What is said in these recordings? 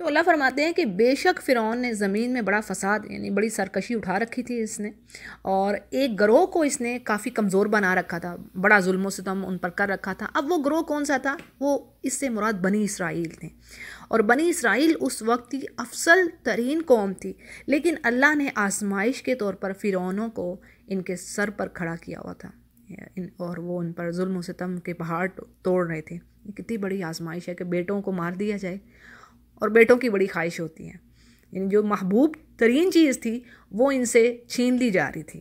تو اللہ فرماتے ہیں کہ بے شک فرعون نے زمین میں بڑا فساد یعنی بڑی سرکشی اٹھا رکھی تھی اس نے، اور ایک گروہ کو اس نے کافی کمزور بنا رکھا تھا، بڑا ظلم و ستم ان پر کر رکھا تھا۔ اب وہ گروہ کون سا تھا؟ وہ اس سے مراد بنی اسرائیل تھے، اور بنی اسرائیل اس وقت کی افضل ترین قوم تھی، لیکن اللہ نے آزمائش کے طور پر فرعونوں کو ان کے سر پر کھڑا کیا ہوا تھا، اور وہ ان پر ظلم و ستم کے پہاڑ توڑ رہے تھے۔ یہ کتنی بڑی آزمائش ہے کہ بیٹوں کو مار دیا جائے، اور بیٹوں کی بڑی خواہش ہوتی ہے، یعنی جو محبوب ترین چیز تھی وہ ان سے چھین لی جا رہی تھی۔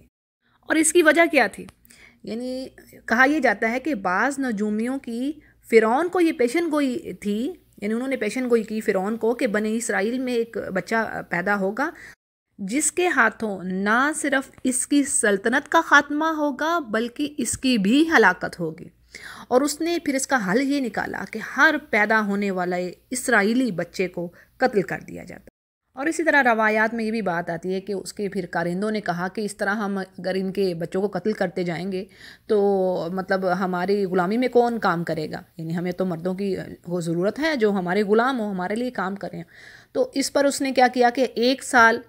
اور اس کی وجہ کیا تھی؟ یعنی کہا یہ جاتا ہے کہ بعض نجومیوں کی فرعون کو یہ پیشن گوئی تھی، یعنی انہوں نے پیشن گوئی کی فرعون کو کہ بنی اسرائیل میں ایک بچہ پیدا ہوگا جس کے ہاتھوں نہ صرف اس کی سلطنت کا خاتمہ ہوگا بلکہ اس کی بھی ہلاکت ہوگی۔ اور اس نے پھر اس کا حل یہ نکالا کہ ہر پیدا ہونے والے اسرائیلی بچے کو قتل کر دیا جاتا۔ اور اسی طرح روایات میں یہ بھی بات آتی ہے کہ اس کے پھر کارندوں نے کہا کہ اس طرح ہم اگر ان کے بچوں کو قتل کرتے جائیں گے تو مطلب ہماری غلامی میں کون کام کرے گا، یعنی ہمیں تو مردوں کی وہ ضرورت ہے جو ہمارے غلام ہوں، ہمارے لیے کام کریں۔ تو اس پر اس نے کیا کیا کہ 1 سال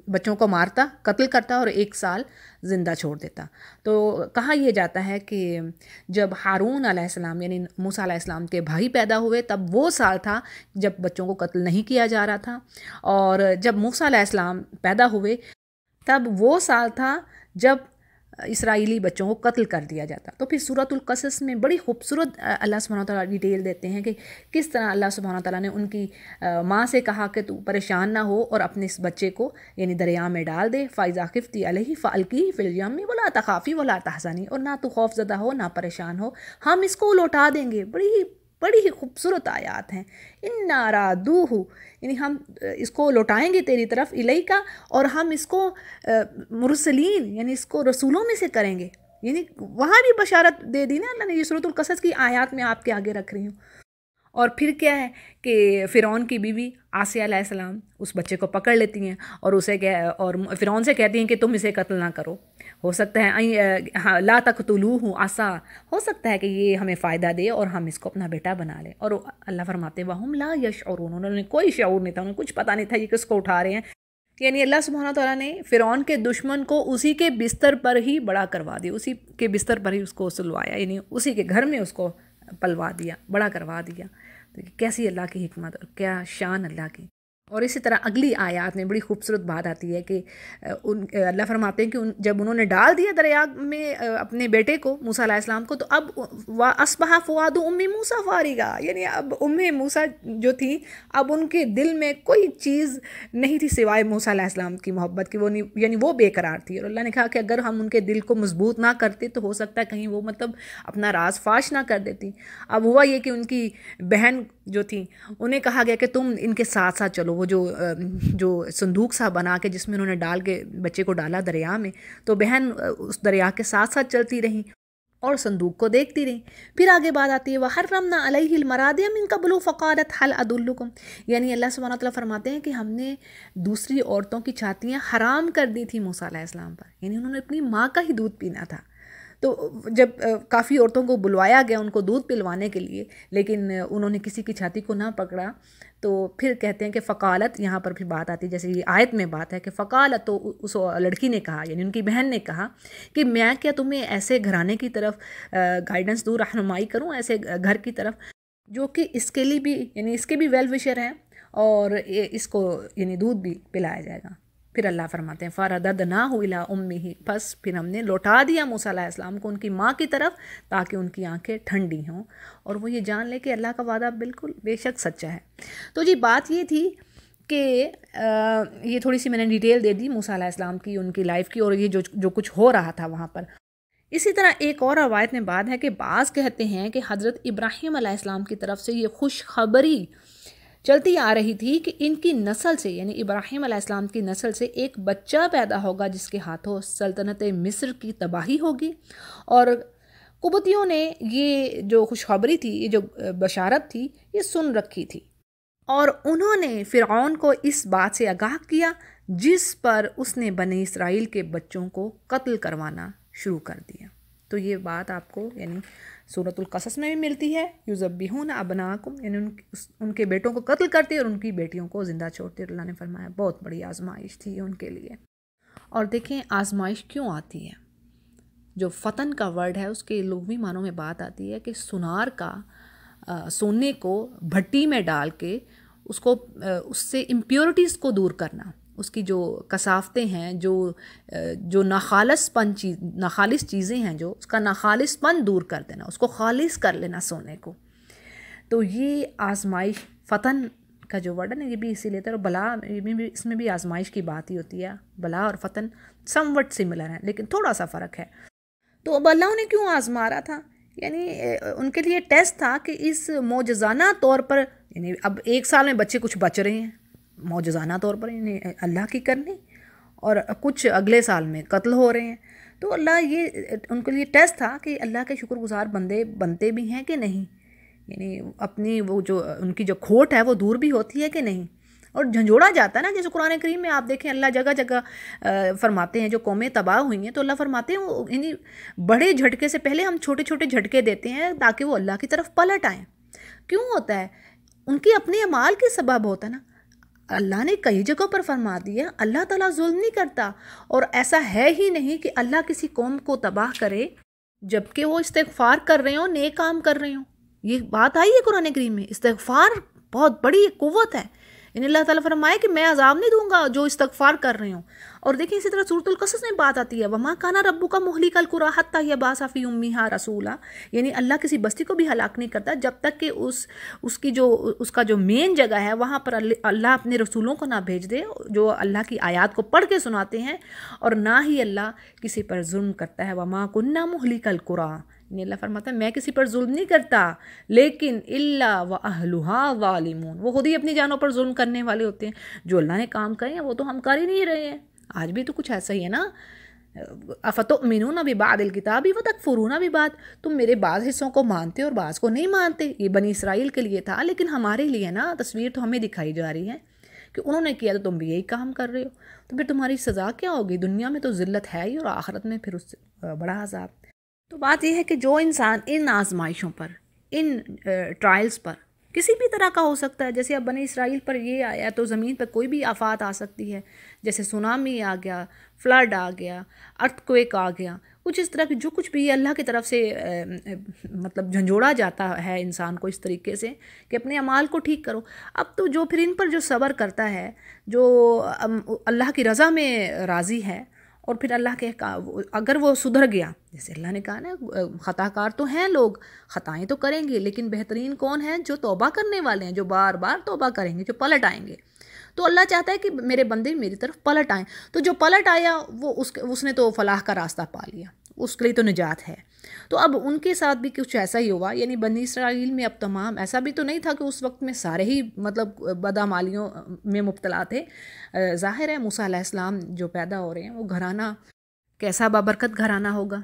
بچوں کو مارتا، قتل کرتا، اور 1 سال زندہ چھوڑ دیتا۔ تو کہا یہ جاتا ہے کہ جب ہارون علیہ السلام یعنی موسیٰ علیہ السلام کے بھائی پیدا ہوئے تب وہ سال تھا جب بچوں کو قتل نہیں کیا جا رہا تھا، اور جب موسیٰ علیہ السلام پیدا ہوئے تب وہ سال تھا جب اسرائیلی بچوں کو قتل کر دیا جاتا۔ تو پھر سورۃ القصص میں بڑی خوبصورت اللہ سبحانہ وتعالیٰ ڈیٹیل دیتے ہیں کہ کس طرح اللہ سبحانہ وتعالیٰ نے ان کی ماں سے کہا کہ تو پریشان نہ ہو اور اپنے اس بچے کو یعنی دریا میں ڈال دے، فَإِذَا خِفْتِ عَلَيْهِ فَأَلْقِيهِ فِي الْيَمِّ وَلَا تَخَافِي وَلَا تَحْزَنِي، اور نہ تو خوف زدہ ہو نہ پریشان ہو، ہم اس کو لوٹا دیں گے۔ بڑی ہی خوبصورت آیات ہیں۔ اِنَّا رَادُوهُ، یعنی ہم اس کو لوٹائیں گے تیری طرف، الیکا، اور ہم اس کو مرسلین یعنی اس کو رسولوں میں سے کریں گے، یعنی وہاں بھی بشارت دے دی نا اللہ نے۔ یہ سورۃ القصص کی آیات میں آپ کے آگے رکھ رہی ہوں۔ اور پھر کیا ہے کہ فرعون کی بیوی آسیہ علیہ السلام اس بچے کو پکڑ لیتی ہیں اور اور فرعون سے کہتی ہیں کہ تم اسے قتل نہ کرو، ہو سکتا ہے لا تقتلوہ عسیٰ، ہو سکتا ہے کہ یہ ہمیں فائدہ دے اور ہم اس کو اپنا بیٹا بنا لیں۔ اور اللہ فرماتے وَهُمْ لَا يَشْعُرُونَ، انہوں نے کوئی شعور نہیں تھا، انہیں کچھ پتہ نہیں تھا یہ کس کو اٹھا رہے ہیں۔ یعنی اللہ سبحانہ تعالیٰ نے فرعون کے دشمن کو اسی کے بستر پر ہی بڑا کروا دیا، اسی کے بستر پر ہی اس کو سلوایا، یعنی اسی کے گھر میں اس کو پلوا دیا، بڑا کروا دیا۔ تو کیسی اللہ کی حکمت اور کیا شان اللہ کی۔ اور اسی طرح اگلی آیات میں بڑی خوبصورت بات آتی ہے کہ اللہ فرماتے ہیں کہ جب انہوں نے ڈال دیا دریا میں اپنے بیٹے کو موسیٰ علیہ السلام کو، تو اب اصبح فؤاد ام موسیٰ فارغا، یعنی اب موسیٰ جو تھی اب ان کے دل میں کوئی چیز نہیں تھی سوائے موسیٰ علیہ السلام کی محبت کی، یعنی وہ بے قرار تھی۔ اور اللہ نے کہا کہ اگر ہم ان کے دل کو مضبوط نہ کرتے تو ہو سکتا ہے کہیں وہ مطلب اپنا راز فاش نہ کر دیتی۔ اب ہوا یہ کہ ان کی بہن جو تھی انہیں کہا گیا کہ تم ان کے ساتھ ساتھ چلو، وہ جو صندوق سا بنا کے جس میں انہوں نے ڈال کے بچے کو ڈالا دریا میں، تو بہن اس دریا کے ساتھ ساتھ چلتی رہیں اور صندوق کو دیکھتی رہیں۔ پھر آگے بات آتی ہے وَحَرَّمْنَا عَلَيْهِ الْمَرَاضِعَ مِن قَبْلُ فَقَالَتْ هَلْ أَدُلُّكُمْ، یعنی اللہ سبحانہ وتعالیٰ فرماتے ہیں کہ ہم نے دوسری عورتوں کی چھاتیاں حرام کر دی تھی موسیٰ علیہ السلام پر، یعنی انہوں نے اپنی ماں کا ہی دودھ پینا تھا۔ تو جب کافی عورتوں کو بلوایا گیا ان کو دودھ پلوانے کے لیے، لیکن انہوں نے کسی کی چھاتی کو نہ پکڑا، تو پھر کہتے ہیں کہ فقالت، یہاں پر پھر بات آتی ہے جیسے یہ آیت میں بات ہے کہ فقالت، تو اس لڑکی نے کہا یعنی ان کی بہن نے کہا کہ میں کیا تمہیں ایسے گھرانے کی طرف گائیڈنس دوں، رہنمائی کروں، ایسے گھر کی طرف جو کہ اس کے لیے بھی یعنی اس کے بھی ویل وشر ہیں اور اس کو یعنی دودھ بھی پلایا جائے گا۔ پھر اللہ فرماتے ہیں فَرَدَدْنَاهُ إِلَىٰ أُمِّهِ، بس پھر ہم نے لوٹا دیا موسیٰ علیہ السلام کو ان کی ماں کی طرف تاکہ ان کی آنکھیں ٹھنڈی ہوں اور وہ یہ جان لے کہ اللہ کا وعدہ بالکل بے شک سچا ہے۔ تو جی بات یہ تھی کہ یہ تھوڑی سی میں نے ڈیٹیل دے دی موسیٰ علیہ السلام کی، ان کی لائف کی، اور یہ جو کچھ ہو رہا تھا وہاں پر۔ اسی طرح ایک اور روایت میں بات ہے کہ بعض کہتے ہیں کہ حضرت ابراہیم علیہ السلام کی طرف سے یہ خوشخبری چلتی آ رہی تھی کہ ان کی نسل سے یعنی ابراہیم علیہ السلام کی نسل سے ایک بچہ پیدا ہوگا جس کے ہاتھوں سلطنت مصر کی تباہی ہوگی۔ اور قبطیوں نے یہ جو خوشخبری تھی، یہ جو بشارت تھی، یہ سن رکھی تھی، اور انہوں نے فرعون کو اس بات سے آگاہ کیا جس پر اس نے بنی اسرائیل کے بچوں کو قتل کروانا شروع کر دیا۔ تو یہ بات آپ کو یعنی سورۃ القصص میں بھی ملتی ہے، یذبحون ابناءکم، یعنی ان کے بیٹوں کو قتل کرتے اور ان کی بیٹیوں کو زندہ چھوڑتے، اور اللہ نے فرمایا بہت بڑی آزمائش تھی ان کے لیے۔ اور دیکھیں آزمائش کیوں آتی ہے؟ جو فتن کا ورڈ ہے اس کے لغوی معنوں میں بات آتی ہے کہ سونار کا سونے کو بھٹی میں ڈال کے اس سے امپیورٹیز کو دور کرنا، اس کی جو کثافتیں ہیں، جو ناخالص چیزیں ہیں، جو اس کا ناخالص پن دور کر دینا، اس کو خالص کر لینا سونے کو۔ تو یہ آزمائش فتن کا جو ورڈ ہے نا، یہ بھی اسی لیے اور بلا اس میں بھی آزمائش کی بات ہی ہوتی ہے۔ بلا اور فتن سم وٹ سملر ہیں لیکن تھوڑا سا فرق ہے۔ تو اب اللہ انہیں کیوں آزما رہا تھا؟ یعنی ان کے لیے ٹیسٹ تھا کہ اس معجزانہ طور پر، یعنی اب 1 سال میں بچے کچھ بچ رہے ہیں معجزانہ طور پر، یعنی اللہ کی کرنی، اور کچھ اگلے سال میں قتل ہو رہے ہیں۔ تو اللہ یہ ان کے لیے ٹیسٹ تھا کہ اللہ کے شکر گزار بندے بنتے بھی ہیں کہ نہیں، یعنی اپنی وہ جو ان کی جو کھوٹ ہے وہ دور بھی ہوتی ہے کہ نہیں، اور جھنجھوڑا جاتا ہے نا۔ جیسے قرآن کریم میں آپ دیکھیں اللہ جگہ جگہ فرماتے ہیں جو قومیں تباہ ہوئی ہیں تو اللہ فرماتے ہیں یعنی بڑے جھٹکے سے پہلے ہم چھوٹے چھوٹے جھٹکے دیتے ہیں تاکہ وہ اللہ کی طرف پلٹ آئیں۔ کیوں ہوتا ہے؟ ان کی اپنے اعمال کے سبب ہوتا ہے نا۔ اللہ نے کئی جگہوں پر فرما دیا اللہ تعالیٰ ظلم نہیں کرتا، اور ایسا ہے ہی نہیں کہ اللہ کسی قوم کو تباہ کرے جبکہ وہ استغفار کر رہے ہوں، نیک کام کر رہے ہوں۔ یہ بات آئی ہے قرآن کریم میں، استغفار بہت بڑی قوت ہے۔ یعنی اللہ تعالیٰ فرمائے کہ میں عذاب نہیں دوں گا جو استغفار کر رہے ہوں۔ اور دیکھیں اسی طرح سورۃ القصص میں بات آتی ہے وَمَا كَانَ رَبُّكَ مُهْلِكَ الْقُرَىٰ حَتَّىٰ يَبْعَثَ فِي أُمِّهَا رَسُولًا، یعنی اللہ کسی بستی کو بھی ہلاک نہیں کرتا جب تک کہ اس کا جو مین جگہ ہے وہاں پر اللہ اپنے رسولوں کو نہ بھیج دے جو اللہ کی آیات کو پڑھ کے سناتے ہیں، اور نہ ہی اللہ کسی پر ظلم کرتا ہے۔ وَمَا كُنَّا مُهْلِكَ الْقُرَىٰ، یعنی اللہ فرماتا ہے میں کسی پر ظلم نہیں کرتا، لیکن الا وَأَهْلُهَا ظَالِمُونَ، وہ خود ہی اپنی جانوں پر ظلم کرنے والے ہوتے ہیں۔ جو اللہ نے کام کرے ہیں وہ تو ہم کر ہی نہیں رہے ہیں۔ آج بھی تو کچھ ایسا ہی ہے نا، افتؤمنون ببعض الکتاب وتکفرون ببعض، تم میرے بعض حصوں کو مانتے اور بعض کو نہیں مانتے۔ یہ بنی اسرائیل کے لیے تھا، لیکن ہمارے لیے نا تصویر تو ہمیں دکھائی جا رہی ہے کہ انہوں نے کیا تو تم بھی یہی کام کر رہے ہو، تو پھر تمہاری سزا کیا ہوگی؟ دنیا میں تو ذلت ہے ہی، اور آخرت میں پھر اس سے بڑا عذاب۔ تو بات یہ ہے کہ جو انسان ان آزمائشوں پر، ان ٹرائلز پر کسی بھی طرح کا ہو سکتا ہے، جیسے اب بنی اسرائیل پر یہ آیا تو زمین پر کوئی بھی آفات آ سکتی ہے، جیسے سونامی آ گیا، فلڈ آ گیا، ارتھ کویک آ گیا، کچھ اس طرح کی جو کچھ بھی اللہ کی طرف سے مطلب جھنجھوڑا جاتا ہے انسان کو اس طریقے سے کہ اپنے اعمال کو ٹھیک کرو۔ اب تو جو پھر ان پر جو صبر کرتا ہے، جو اللہ کی رضا میں راضی ہے، اور پھر اللہ کے اگر وہ سدھر گیا، جیسے اللہ نے کہا نا خطا کار تو ہیں لوگ، خطائیں تو کریں گے، لیکن بہترین کون ہیں؟ جو توبہ کرنے والے ہیں، جو بار بار توبہ کریں گے، جو پلٹ آئیں گے۔ تو اللہ چاہتا ہے کہ میرے بندے میری طرف پلٹ آئیں، تو جو پلٹ آیا وہ اس نے تو فلاح کا راستہ پا لیا، اس کے لیے تو نجات ہے۔ تو اب ان کے ساتھ بھی کچھ ایسا ہی ہوا، یعنی بنی اسرائیل میں اب تمام ایسا بھی تو نہیں تھا کہ اس وقت میں سارے ہی مطلب بدعمالیوں میں مبتلا تھے۔ ظاہر ہے موسیٰ علیہ السلام جو پیدا ہو رہے ہیں وہ گھرانہ کیسا بابرکت گھرانہ ہوگا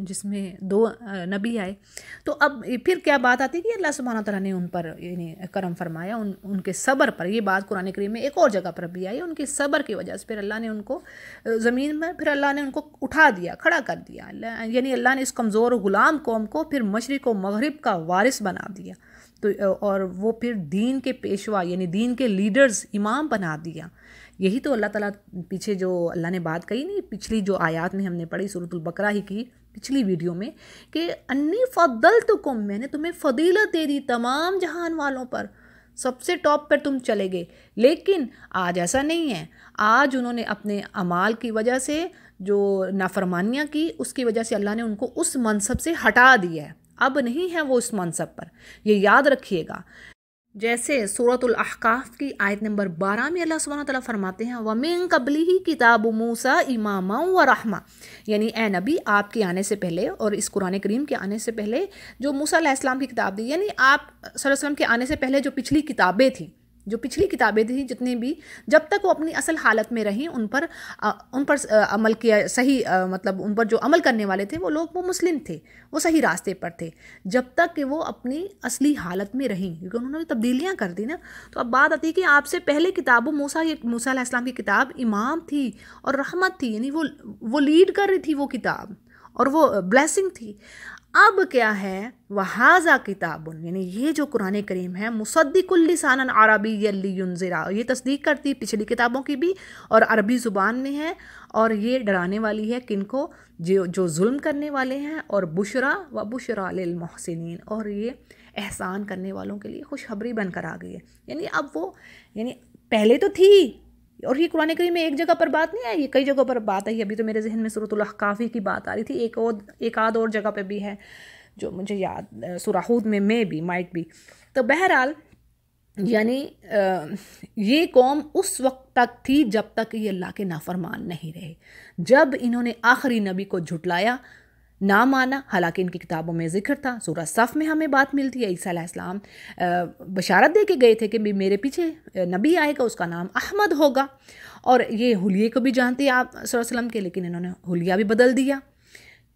جس میں 2 نبی آئے۔ تو اب پھر کیا بات آتی ہے کہ اللہ سبحانہ تعالیٰ نے ان پر یعنی کرم فرمایا، ان کے صبر پر۔ یہ بات قرآن کریم میں ایک اور جگہ پر بھی آئی، ان کے صبر کی وجہ سے پھر اللہ نے ان کو زمین میں پھر اللہ نے ان کو اٹھا دیا، کھڑا کر دیا، یعنی اللہ نے اس کمزور غلام قوم کو پھر مشرق و مغرب کا وارث بنا دیا، تو اور وہ پھر دین کے پیشوا یعنی دین کے لیڈرز، امام بنا دیا۔ یہی تو اللہ تعالیٰ پیچھے جو اللہ نے بات کہی نہیں، پچھلی جو آیات میں ہم نے پڑھی سورۃ البقرہ ہی کی پچھلی ویڈیو میں، کہ انی فضلتکم، میں نے تمہیں فضیلت دے دی تمام جہان والوں پر، سب سے ٹاپ پر تم چلے گئے۔ لیکن آج ایسا نہیں ہے، آج انہوں نے اپنے اعمال کی وجہ سے جو نافرمانیاں کی، اس کی وجہ سے اللہ نے ان کو اس منصب سے ہٹا دیا ہے، اب نہیں ہے وہ اس منصب پر، یہ یاد رکھیے گا۔ جیسے سورۃ الاحقاف کی آیت نمبر 12 میں اللہ سبحانہ تعالیٰ فرماتے ہیں وَمِن قَبْلِهِ كِتَابُ مُوسَىٰ إِمَامًا وَرَحْمَةً، یعنی اے نبی آپ کے آنے سے پہلے اور اس قرآن کریم کے آنے سے پہلے جو موسیٰ علیہ السلام کی کتاب دی، یعنی آپ صلی اللہ علیہ وسلم کے آنے سے پہلے جو پچھلی کتابیں تھیں جتنی بھی، جب تک وہ اپنی اصل حالت میں رہیں ان پر عمل کیا، صحیح مطلب ان پر جو عمل کرنے والے تھے وہ لوگ وہ مسلم تھے، وہ صحیح راستے پر تھے، جب تک کہ وہ اپنی اصلی حالت میں رہیں، کیونکہ انہوں نے تبدیلیاں کر دی نا۔ تو اب بات آتی ہے کہ آپ سے پہلے کتاب موسیٰ علیہ السلام کی کتاب امام تھی اور رحمت تھی، یعنی وہ لیڈ کر رہی تھی وہ کتاب، اور وہ بلیسنگ تھی۔ اب کیا ہے، وَهَذَا کتاب، یعنی یہ جو قرآن کریم ہے، مصدق لسانا عربی لینذرا، یہ تصدیق کرتی پچھلی کتابوں کی بھی اور عربی زبان میں ہے، اور یہ ڈرانے والی ہے کن کو، جو ظلم کرنے والے ہیں، اور بشرا و بشرا للمحسنین، اور یہ احسان کرنے والوں کے لیے خوشخبری بن کر آ گئی ہے۔ یعنی اب وہ، یعنی پہلے تو تھی، اور یہ قرآن کریم میں ایک جگہ پر بات نہیں آئی، یہ کئی جگہوں پر بات آئی۔ ابھی تو میرے ذہن میں سورۃ الاحقاف کی بات آ رہی تھی، ایک آدھ اور جگہ پہ بھی ہے جو مجھے یاد، سورہ ہود میں بھی مائٹ بھی۔ تو بہرحال یعنی یہ قوم اس وقت تک تھی جب تک یہ اللہ کے نافرمان نہیں رہے۔ جب انہوں نے آخری نبی کو جھٹلایا، نہ مانا، حالانکہ ان کی کتابوں میں ذکر تھا، سورہ صف میں ہمیں بات ملتی ہے، عیسیٰ علیہ السلام بشارت دے کے گئے تھے کہ میرے پیچھے نبی آئے گا، اس کا نام احمد ہوگا، اور یہ حلیے کو بھی جانتے ہیں آپ صلی اللہ علیہ وسلم کے، لیکن انہوں نے حلیہ بھی بدل دیا۔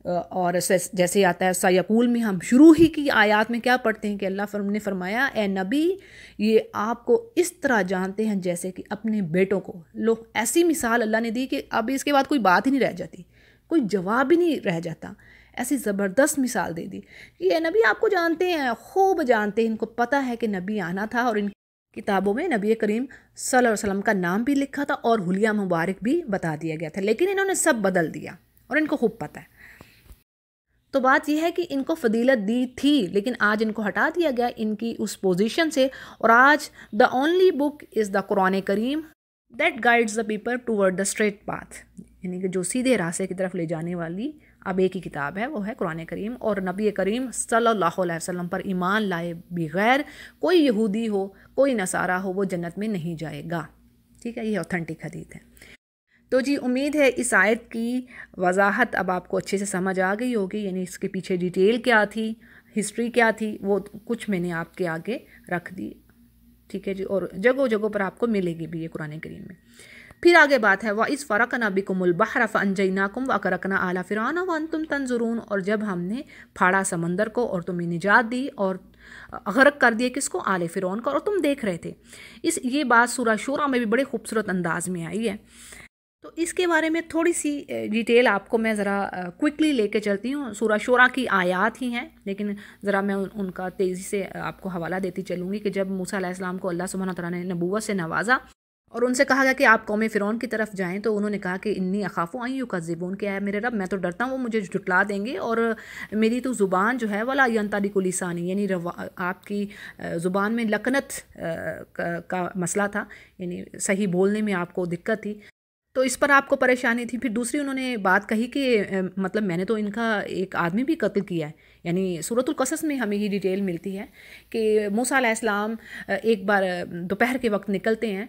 اور جیسے آتا ہے سیقول میں، ہم شروع ہی کی آیات میں کیا پڑھتے ہیں کہ اللہ نے فرمایا، اے نبی یہ آپ کو اس طرح جانتے ہیں جیسے کہ اپنے بیٹوں کو۔ لو، ایسی مثال اللہ نے دی کہ اب اس کے بعد کوئی بات ہی نہیں رہ جاتی، کوئی جواب ہی نہیں رہ جاتا، ایسی زبردست مثال دے دی کہ یہ نبی آپ کو جانتے ہیں، خوب جانتے ہیں، ان کو پتہ ہے کہ نبی آنا تھا، اور ان کتابوں میں نبی کریم صلی اللہ علیہ وسلم کا نام بھی لکھا تھا اور حلیہ مبارک بھی بتا دیا گیا تھا، لیکن انہوں نے سب بدل دیا، اور ان کو خوب پتہ ہے۔ تو بات یہ ہے کہ ان کو فضیلت دی تھی، لیکن آج ان کو ہٹا دیا گیا ان کی اس پوزیشن سے، اور آج the only book is the قرآن کریم that guides the people toward the straight path, یعنی کہ جو سیدھے راستے کی طرف لے جانے والی اب ایک ہی کتاب ہے، وہ ہے قرآن کریم۔ اور نبی کریم صلی اللہ علیہ وسلم پر ایمان لائے بغیر کوئی یہودی ہو، کوئی نصارہ ہو، وہ جنت میں نہیں جائے گا، ٹھیک ہے، یہ اوتھینٹک حدیث ہے۔ تو جی امید ہے اس آیت کی وضاحت اب آپ کو اچھے سے سمجھ آ گئی ہوگی، یعنی اس کے پیچھے ڈیٹیل کیا تھی، ہسٹری کیا تھی، وہ کچھ میں نے آپ کے آگے رکھ دی، ٹھیک ہے جی، اور جگہوں جگہوں پر آپ کو ملے گی بھی یہ قرآن کریم میں۔ پھر آگے بات ہے، وَإِذْ فَرَقْنَا بِكُمُ الْبَحْرَ فَأَنْجَيْنَاكُمْ وَأَغْرَقْنَا آلَ فِرْعَوْنَ وَأَنْتُمْ تَنظُرُونَ، اور جب ہم نے پھاڑا سمندر کو اور تمہیں نجات دی، اور غرق کر دیا کس کو، آل فرعون کو، اور تم دیکھ رہے تھے۔ یہ بات سورہ شورى میں بھی بڑے خوبصورت انداز میں آئی ہے۔ تو اس کے بارے میں تھوڑی سی ڈیٹیل آپ کو میں ذرا کوئکلی لے کے چلتی ہوں، سورہ شورى کی آیات ہی ہیں، لیکن ذرا میں ان کا تیزی سے آپ کو حوالہ دیتی چلوں گی کہ جب موسیٰ علیہ السلام کو اللہ سبحانہ وتعالیٰ نے نبوت سے نوازا اور ان سے کہا گیا کہ آپ قوم فرعون کی طرف جائیں، تو انہوں نے کہا کہ انی اخاف ان یکذبون، کہ ہے میرے رب میں تو ڈرتا ہوں وہ مجھے جھٹلا دیں گے، اور میری تو زبان جو ہے ولا ینطلق لسانی، یعنی آپ کی زبان میں لکنت کا مسئلہ تھا، یعنی صحیح بولنے میں آپ کو دقت تھی، تو اس پر آپ کو پریشانی تھی۔ پھر دوسری انہوں نے بات کہی کہ مطلب میں نے تو ان کا ایک آدمی بھی قتل کیا ہے، یعنی سورۃ القصص میں ہمیں یہ ڈیٹیل ملتی ہے کہ موسیٰ علیہ السلام ایک بار دوپہر کے وقت نکلتے ہیں،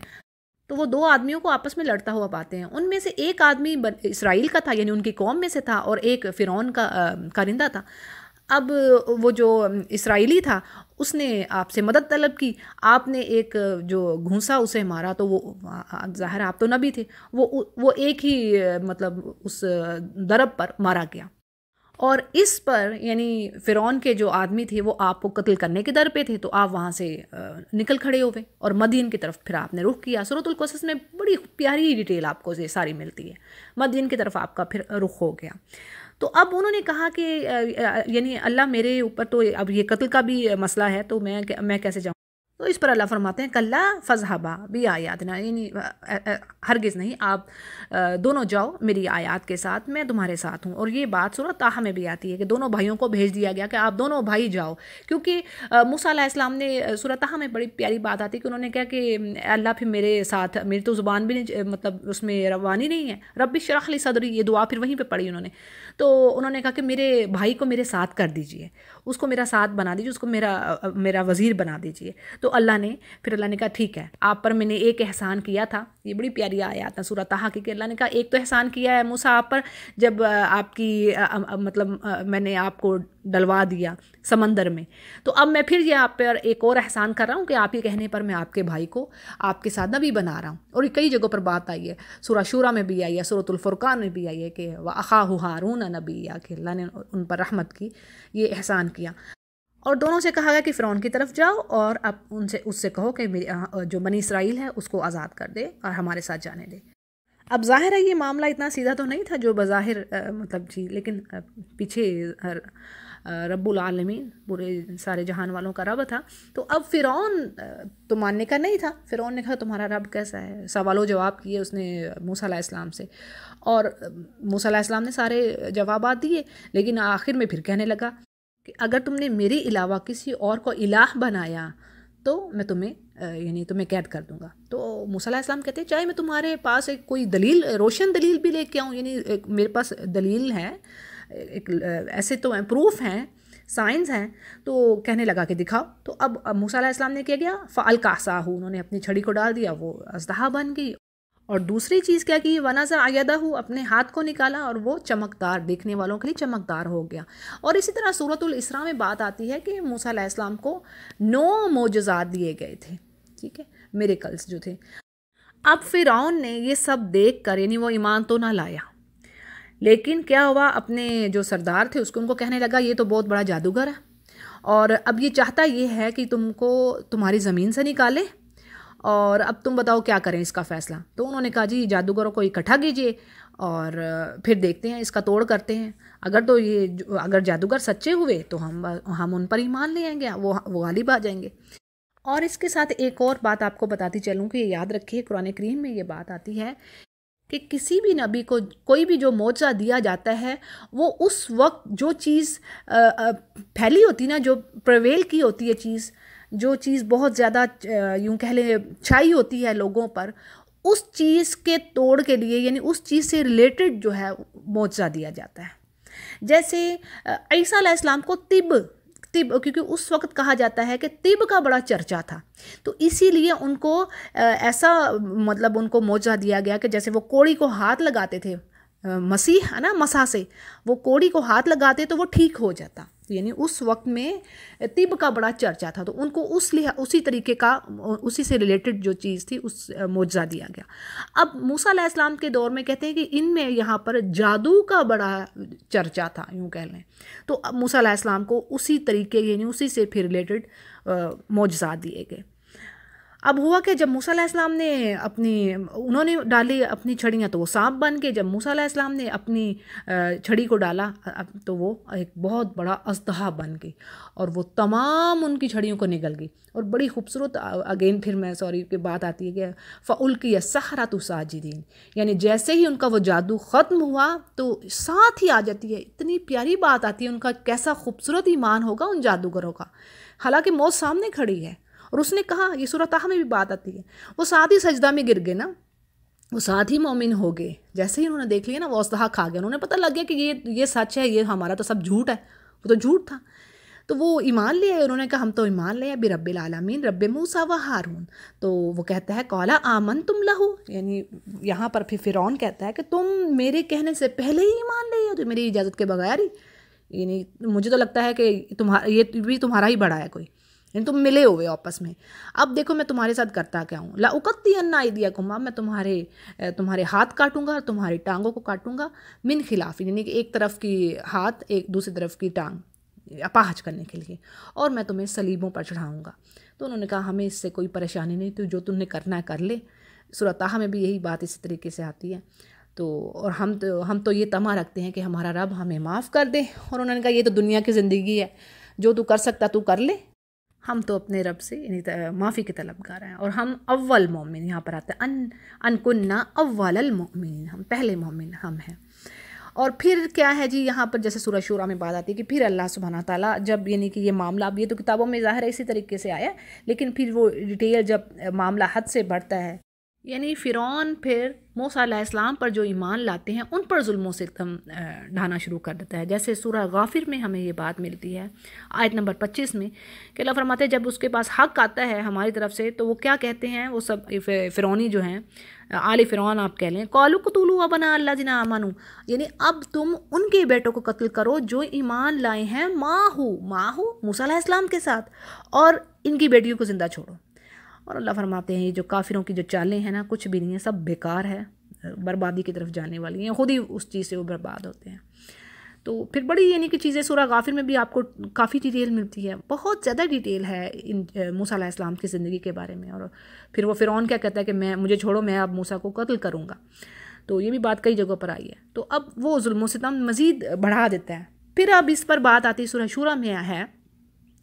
تو وہ دو آدمیوں کو آپس میں لڑتا ہوا پاتے ہیں، ان میں سے ایک آدمی اسرائیل کا تھا، یعنی ان کی قوم میں سے تھا، اور ایک فرعون کا کارندہ تھا۔ اب وہ جو اسرائیلی تھا اس نے آپ سے مدد طلب کی، آپ نے ایک جو گھونسا اسے مارا، تو وہ ظاہر آپ تو نبی تھے، وہ ایک ہی مطلب اس ضرب پر مارا گیا، اور اس پر یعنی فرعون کے جو آدمی تھے وہ آپ کو قتل کرنے کے در پہ تھے، تو آپ وہاں سے نکل کھڑے ہوئے اور مدین کی طرف پھر آپ نے رخ کیا۔ سورۃ القصص میں بڑی پیاری ڈیٹیل آپ کو یہ ساری ملتی ہے، مدین کی طرف آپ کا پھر رخ ہو گیا۔ تو اب انہوں نے کہا کہ یعنی اللہ میرے اوپر تو اب یہ قتل کا بھی مسئلہ ہے، تو میں کیسے جاؤں؟ تو اس پر اللہ فرماتے ہیں کلا فذهبا بآیاتنا، یعنی ہرگز نہیں، آپ دونوں جاؤ میری آیات کے ساتھ، میں تمہارے ساتھ ہوں۔ اور یہ بات سورۃ طٰہٰ میں بھی آتی ہے کہ دونوں بھائیوں کو بھیج دیا گیا کہ آپ دونوں بھائی جاؤ، کیونکہ موسیٰ علیہ السلام نے سورۃ طٰہٰ میں بڑی پیاری بات آتی ہے کہ انہوں نے کہا کہ اللہ پھر میرے ساتھ، میری تو زبان بھی نہیں، مطلب اس میں روانی نہیں ہے، رب اشرح لی صدری، یہ دعا پھر وہیں پہ پڑھی انہوں نے، تو انہوں نے کہا کہ میرے بھائی کو میرے ساتھ کر دیجئے، اس کو میرا ساتھ بنا دیجئے، اس کو میرا وزیر بنا دیجئے۔ تو اللہ نے کہا ٹھیک ہے، آپ پر میں نے ایک احسان کیا تھا، یہ بڑی پیاری آیات ہے سورۃ طٰہٰ کی، کہ اللہ نے کہا ایک تو احسان کیا ہے موسیٰ آپ پر، جب آپ کی مطلب میں نے آپ کو ڈلوا دیا سمندر میں، تو اب میں پھر یہ آپ پر ایک اور احسان کر رہا ہوں کہ آپ کے کہنے پر میں آپ کے بھائی کو آپ کے ساتھ نبی بنا رہا ہوں۔ اور یہ کئی جگہوں پر بات آئی ہے، سورہ شورى میں بھی آئی ہے، سورۃ الفرقان میں بھی آئی ہے کہ وَأَخَاهُ هَارُونَ نَبِيًّا، کہ اللہ نے ان پر رحمت کی، یہ احسان کیا۔ اور دونوں سے کہا گیا کہ فرعون کی طرف جاؤ اور اب اس سے کہو کہ جو بنی اسرائیل ہے اس کو آزاد کر دے اور ہمارے ساتھ جانے دے۔ اب ظاہر ہے یہ معاملہ اتنا سیدھا تو نہیں تھا جو بظاہر مطلب جی، لیکن پیچھے رب العالمین پورے سارے جہان والوں کا رب تھا، تو اب فرعون تو ماننے کا نہیں تھا. فرعون نے کہا تمہارا رب کیسا ہے، سوال و جواب کیے اس نے موسیٰ علیہ السلام سے، اور موسیٰ علیہ السلام نے سارے جوابات دیے، لیکن آخر میں پھر کہنے لگا کہ اگر تم نے میرے علاوہ کسی اور کو الہ بنایا تو میں تمہیں یعنی تمہیں قید کر دوں گا. تو موسیٰ علیہ السلام کہتے ہیں چاہے میں تمہارے پاس ایک کوئی دلیل، روشن دلیل بھی لے کے آؤں، یعنی میرے پاس دلیل ہے، ایک ایسے تو پروف ہیں، سائنس ہیں. تو کہنے لگا کہ دکھاؤ. تو اب موسیٰ علیہ السلام نے کیا کیا، فَأَلْقَىٰ عَصَاهُ، انہوں نے اپنی چھڑی کو ڈال دیا، وہ اژدہا بن گئی. اور دوسری چیز کیا کی، وَنَزَعَ يَدَهُ، اپنے ہاتھ کو نکالا اور وہ چمکدار، دیکھنے والوں کے لیے چمکدار ہو گیا. اور اسی طرح سورۃ الاسراء میں بات آتی ہے کہ موسیٰ علیہ السلام کو 9 معجزات دیے گئے تھے، ٹھیک ہے، میریکلز جو تھے. اب فرعون نے یہ سب دیکھ کر یعنی وہ ایمان تو نہ لایا، لیکن کیا ہوا، اپنے جو سردار تھے اس کو ان کو کہنے لگا یہ تو بہت بڑا جادوگر ہے، اور اب یہ چاہتا یہ ہے کہ تم کو تمہاری زمین سے نکالے، اور اب تم بتاؤ کیا کریں اس کا فیصلہ. تو انہوں نے کہا جی جادوگروں کو اکٹھا کیجئے اور پھر دیکھتے ہیں، اس کا توڑ کرتے ہیں. اگر جادوگر سچے ہوئے تو ہم ان پر ایمان لے آئیں گے، وہ غالب آ جائیں گے. اور اس کے ساتھ ایک اور بات آپ کو بتاتی چلوں کہ یاد رکھیے، قرآن کریم میں یہ بات آتی ہے کہ کسی بھی نبی کو کوئی بھی جو معجزہ دیا جاتا ہے، وہ اس وقت جو چیز پھیلی ہوتی نا، جو پریویل کی ہوتی ہے چیز، جو چیز بہت زیادہ یوں کہہ لیں چھائی ہوتی ہے لوگوں پر، اس چیز کے توڑ کے لیے یعنی اس چیز سے ریلیٹڈ جو ہے معجزہ دیا جاتا ہے. جیسے عیسیٰ علیہ السلام کو طب، کیونکہ اس وقت کہا جاتا ہے کہ طب کا بڑا چرچا تھا، تو اسی لیے ان کو ایسا مطلب ان کو معجزہ دیا گیا کہ جیسے وہ کوڑی کو ہاتھ لگاتے تھے، مسیح ہے نا، مسا سے وہ کوڑی کو ہاتھ لگاتے تو وہ ٹھیک ہو جاتا. یعنی اس وقت میں طب کا بڑا چرچا تھا، تو ان کو اسی طریقے کا، اسی سے ریلیٹڈ جو چیز تھی اس معجزہ دیا گیا. اب موسیٰ علیہ السلام کے دور میں کہتے ہیں کہ ان میں یہاں پر جادو کا بڑا چرچا تھا، یوں کہہ لیں. تو اب موسیٰ علیہ السلام کو اسی طریقے یعنی اسی سے پھر ریلیٹڈ معجزات دیے گئے. اب ہوا کہ جب موسیٰ علیہ السلام نے انہوں نے ڈالی اپنی چھڑیاں تو وہ سانپ بن کے، جب موسیٰ علیہ السلام نے اپنی چھڑی کو ڈالا تو وہ ایک بہت بڑا اژدہا بن گئی، اور وہ تمام ان کی چھڑیوں کو نگل گئی. اور بڑی خوبصورت اگین پھر میں کہ بات آتی ہے کہ فَأُلْقِيَ السَّحَرَةُ سَاجِدِينَ، یعنی جیسے ہی ان کا وہ جادو ختم ہوا تو ساتھ ہی آ جاتی ہے. اتنی پیاری بات آتی ہے، ان کا کیسا خوبصورت ایمان ہوگا ان جادوگروں کا، حالانکہ موت سامنے کھڑی ہے. اور اس نے کہا، یہ سورۃ طٰہٰ میں بھی بات آتی ہے، وہ ساتھ ہی سجدہ میں گر گئے نا، وہ ساتھ ہی مومن ہو گئے. جیسے ہی انہوں نے دیکھ لیا نا وہ اژدہا کھا گیا، انہوں نے پتہ لگ گیا کہ یہ سچ ہے، یہ ہمارا تو سب جھوٹ ہے، وہ تو جھوٹ تھا. تو وہ ایمان لے آئے، انہوں نے کہا ہم تو ایمان لے آئے برب العالمین، رب موسیٰ و ہارون. تو وہ کہتا ہے قَالَ آمَنْتُمْ لَهُ، یعنی یہاں پر پھر فرعون کہتا ہے کہ تم میرے کہنے سے پہلے ہی ایمان لے آئے، تو میری اجازت کے بغیر ہی. یعنی مجھے تو لگتا ہے کہ یہ بھی تمہارا ہی بڑا ہے کوئی، یعنی تم ملے ہوئے آپس میں. اب دیکھو میں تمہارے ساتھ کرتا کیا ہوں، لَأُقَطِّعَنَّ أَيْدِيَكُمْ، اب میں تمہارے ہاتھ کاٹوں گا اور تمہاری ٹانگوں کو کاٹوں گا، من خلاف، یعنی کہ ایک طرف کی ہاتھ ایک دوسری طرف کی ٹانگ اپاہج کرنے کے لیے، اور میں تمہیں صلیبوں پر چڑھاؤں گا. تو انہوں نے کہا ہمیں اس سے کوئی پریشانی نہیں، تو جو تم نے کرنا ہے کر لے. سورۃ طٰہٰ میں بھی یہی بات اسی طریقے سے آتی ہے. تو اور ہم تو یہ طمع رکھتے ہیں کہ ہمارا رب ہمیں معاف کر دے. اور انہوں نے کہا یہ تو دنیا کی زندگی ہے، جو تو کر سکتا تو کر لے، ہم تو اپنے رب سے یعنی معافی کے طلبگار ہیں، اور ہم اول مومن، یہاں پر آتا ہے ان کننا اول المؤمنین، ہم پہلے مومن ہم ہیں. اور پھر کیا ہے جی، یہاں پر جیسے سورہ شورا میں بات آتی ہے کہ پھر اللہ سبحانہ تعالیٰ جب یعنی کہ یہ معاملہ، اب یہ تو کتابوں میں ظاہر ہے اسی طریقے سے آیا، لیکن پھر وہ ڈیٹیل جب معاملہ حد سے بڑھتا ہے، یعنی فرعون پھر موسیٰ علیہ السلام پر جو ایمان لاتے ہیں ان پر ظلم و ستم ڈھانا شروع کر دیتا ہے. جیسے سورہ غافر میں ہمیں یہ بات ملتی ہے آیت نمبر 25 میں کہ اللہ فرماتے ہیں جب اس کے پاس حق آتا ہے ہماری طرف سے تو وہ کیا کہتے ہیں، وہ سب فرعونی جو ہیں، آل فرعون آپ کہہ لیں، قالوا اقتلوا ابناء الذین آمنوا، یعنی اب تم ان کے بیٹوں کو قتل کرو جو ایمان لائے ہیں ماہو موسیٰ علیہ السلام کے ساتھ، اور ان کی بیٹیوں کو زندہ چھوڑو. اور اللہ فرماتے ہیں یہ جو کافروں کی جو چالیں ہیں نا، کچھ بھی نہیں ہے، سب بیکار ہے، بربادی کی طرف جانے والی ہیں، خود ہی اس چیز سے وہ برباد ہوتے ہیں. تو پھر بڑی یعنی کہ چیزیں سورہ غافر میں بھی آپ کو کافی ڈیٹیل ملتی ہے، بہت زیادہ ڈیٹیل ہے ان موسیٰ علیہ السلام کی زندگی کے بارے میں. اور پھر وہ فرعون کیا کہتا ہے کہ مجھے چھوڑو، میں اب موسیٰ کو قتل کروں گا. تو یہ بھی بات کئی جگہوں پر آئی ہے. تو اب وہ ظلم و ستم مزید بڑھا دیتا ہے. پھر اب اس پر بات آتی ہے سورہ شورا میں ہے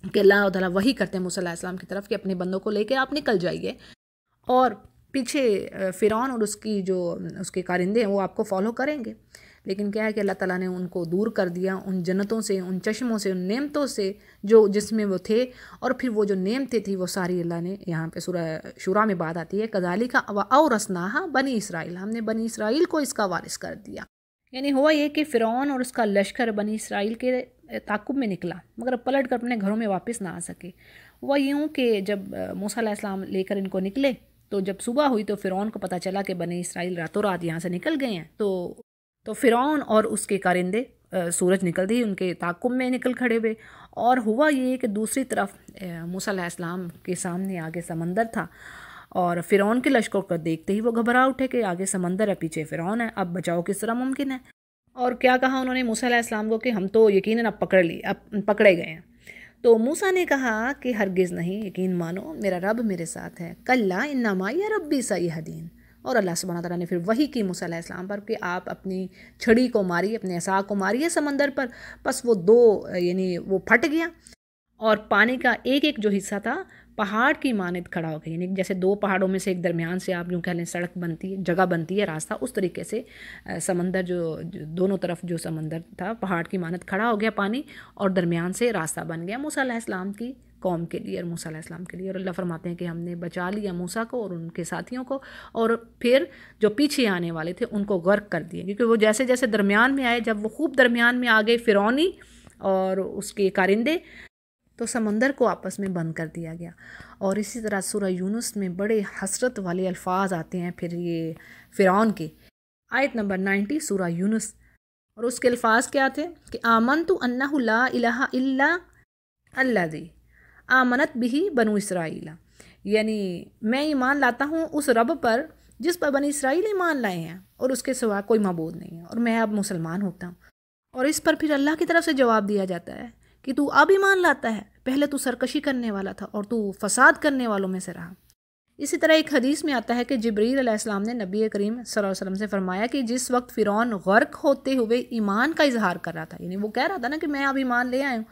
کہ اللہ تعالیٰ وحی کرتے ہیں موسیٰ علیہ السلام کی طرف کہ اپنے بندوں کو لے کے آپ نکل جائیے، اور پیچھے فرعون اور اس کے کارندے ہیں وہ آپ کو فالو کریں گے. لیکن کیا ہے کہ اللہ تعالیٰ نے ان کو دور کر دیا ان جنتوں سے، ان چشموں سے، ان نعمتوں سے جس میں وہ تھے. اور پھر وہ جو نعمتیں تھیں وہ ساری اللہ نے، یہاں پہ سورہ شورا میں بات آتی ہے کذالک وَأَوْرَثْنَاهَا بنی اسرائیل، ہم نے بنی اسرائیل کو اس کا وارث کر دیا. یعنی ہوا یہ کہ فرعون اور اس کا لشکر بنی اسرائیل کے تعاقب میں نکلا مگر پلٹ کر اپنے گھروں میں واپس نہ آ سکے. وہ یوں کہ جب موسیٰ علیہ السلام لے کر ان کو نکلے تو جب صبح ہوئی تو فرعون کو پتہ چلا کہ بنی اسرائیل راتوں رات یہاں سے نکل گئے ہیں. تو فرعون اور اس کے کارندے سورج نکل دی ان کے تعاقب میں نکل کھڑے ہوئے. اور ہوا یہ کہ دوسری طرف موسیٰ علیہ السلام کے سامنے آگے سمندر تھا، اور فرعون کے لشکر کو دیکھتے ہی وہ گھبرا اٹھے کہ آگے سمندر ہے، پیچھے فرعون ہے، اب بچاؤ کس طرح ممکن ہے. اور کیا کہا انہوں نے موسیٰ علیہ السلام کو کہ ہم تو یقیناً اب پکڑے گئے ہیں. تو موسیٰ نے کہا کہ ہرگز نہیں، یقین مانو میرا رب میرے ساتھ ہے. کلا ان معی ربی سیہدین. اور اللہ سبحانہ تعالیٰ نے پھر وحی کی موسیٰ علیہ السلام پر کہ آپ اپنی چھڑی کو ماری، اپنے عصا کو ماری سمندر پر. بس وہ وہ پھٹ گیا، اور پانی کا ایک ایک جو حصہ تھا پہاڑ کی مانند کھڑا ہو گیا. یعنی جیسے دو پہاڑوں میں سے ایک درمیان سے آپ یوں کہہ لیں سڑک بنتی ہے، جگہ بنتی ہے، راستہ، اس طریقے سے سمندر جو دونوں طرف جو سمندر تھا پہاڑ کی مانند کھڑا ہو گیا پانی، اور درمیان سے راستہ بن گیا موسیٰ علیہ السلام کی قوم کے لیے اور موسیٰ علیہ السلام کے لیے. اور اللہ فرماتے ہیں کہ ہم نے بچا لیا موسیٰ کو اور ان کے ساتھیوں کو، اور پھر جو پیچھے آنے والے تھے ان کو غرق کر دیا، کیونکہ وہ جیسے جیسے درمیان میں آئے، جب وہ خوب درمیان میں آگئے فرعونی اور اس کے کارندے، تو سمندر کو آپس میں بند کر دیا گیا. اور اسی طرح سورہ یونس میں بڑے حسرت والے الفاظ آتے ہیں پھر یہ فرعون کے. آیت نمبر 90 سورہ یونس، اور اس کے الفاظ کیا تھے کہ آمنت انہ لا الہ الا الذی آمنت بہ بنو اسرائیل. یعنی میں ایمان لاتا ہوں اس رب پر جس پر بنی اسرائیل ایمان لائے ہیں، اور اس کے سوا کوئی معبود نہیں ہے، اور میں اب مسلمان ہوتا ہوں. اور اس پر پھر اللہ کی طرف سے جواب دیا جاتا ہے کہ تو اب ایمان لاتا ہے، پہلے تو سرکشی کرنے والا تھا اور تو فساد کرنے والوں میں سے رہا. اسی طرح ایک حدیث میں آتا ہے کہ جبریل علیہ السلام نے نبی کریم صلی اللہ علیہ وسلم سے فرمایا کہ جس وقت فرعون غرق ہوتے ہوئے ایمان کا اظہار کر رہا تھا، یعنی وہ کہہ رہا تھا نا کہ میں اب ایمان لے آیا ہوں،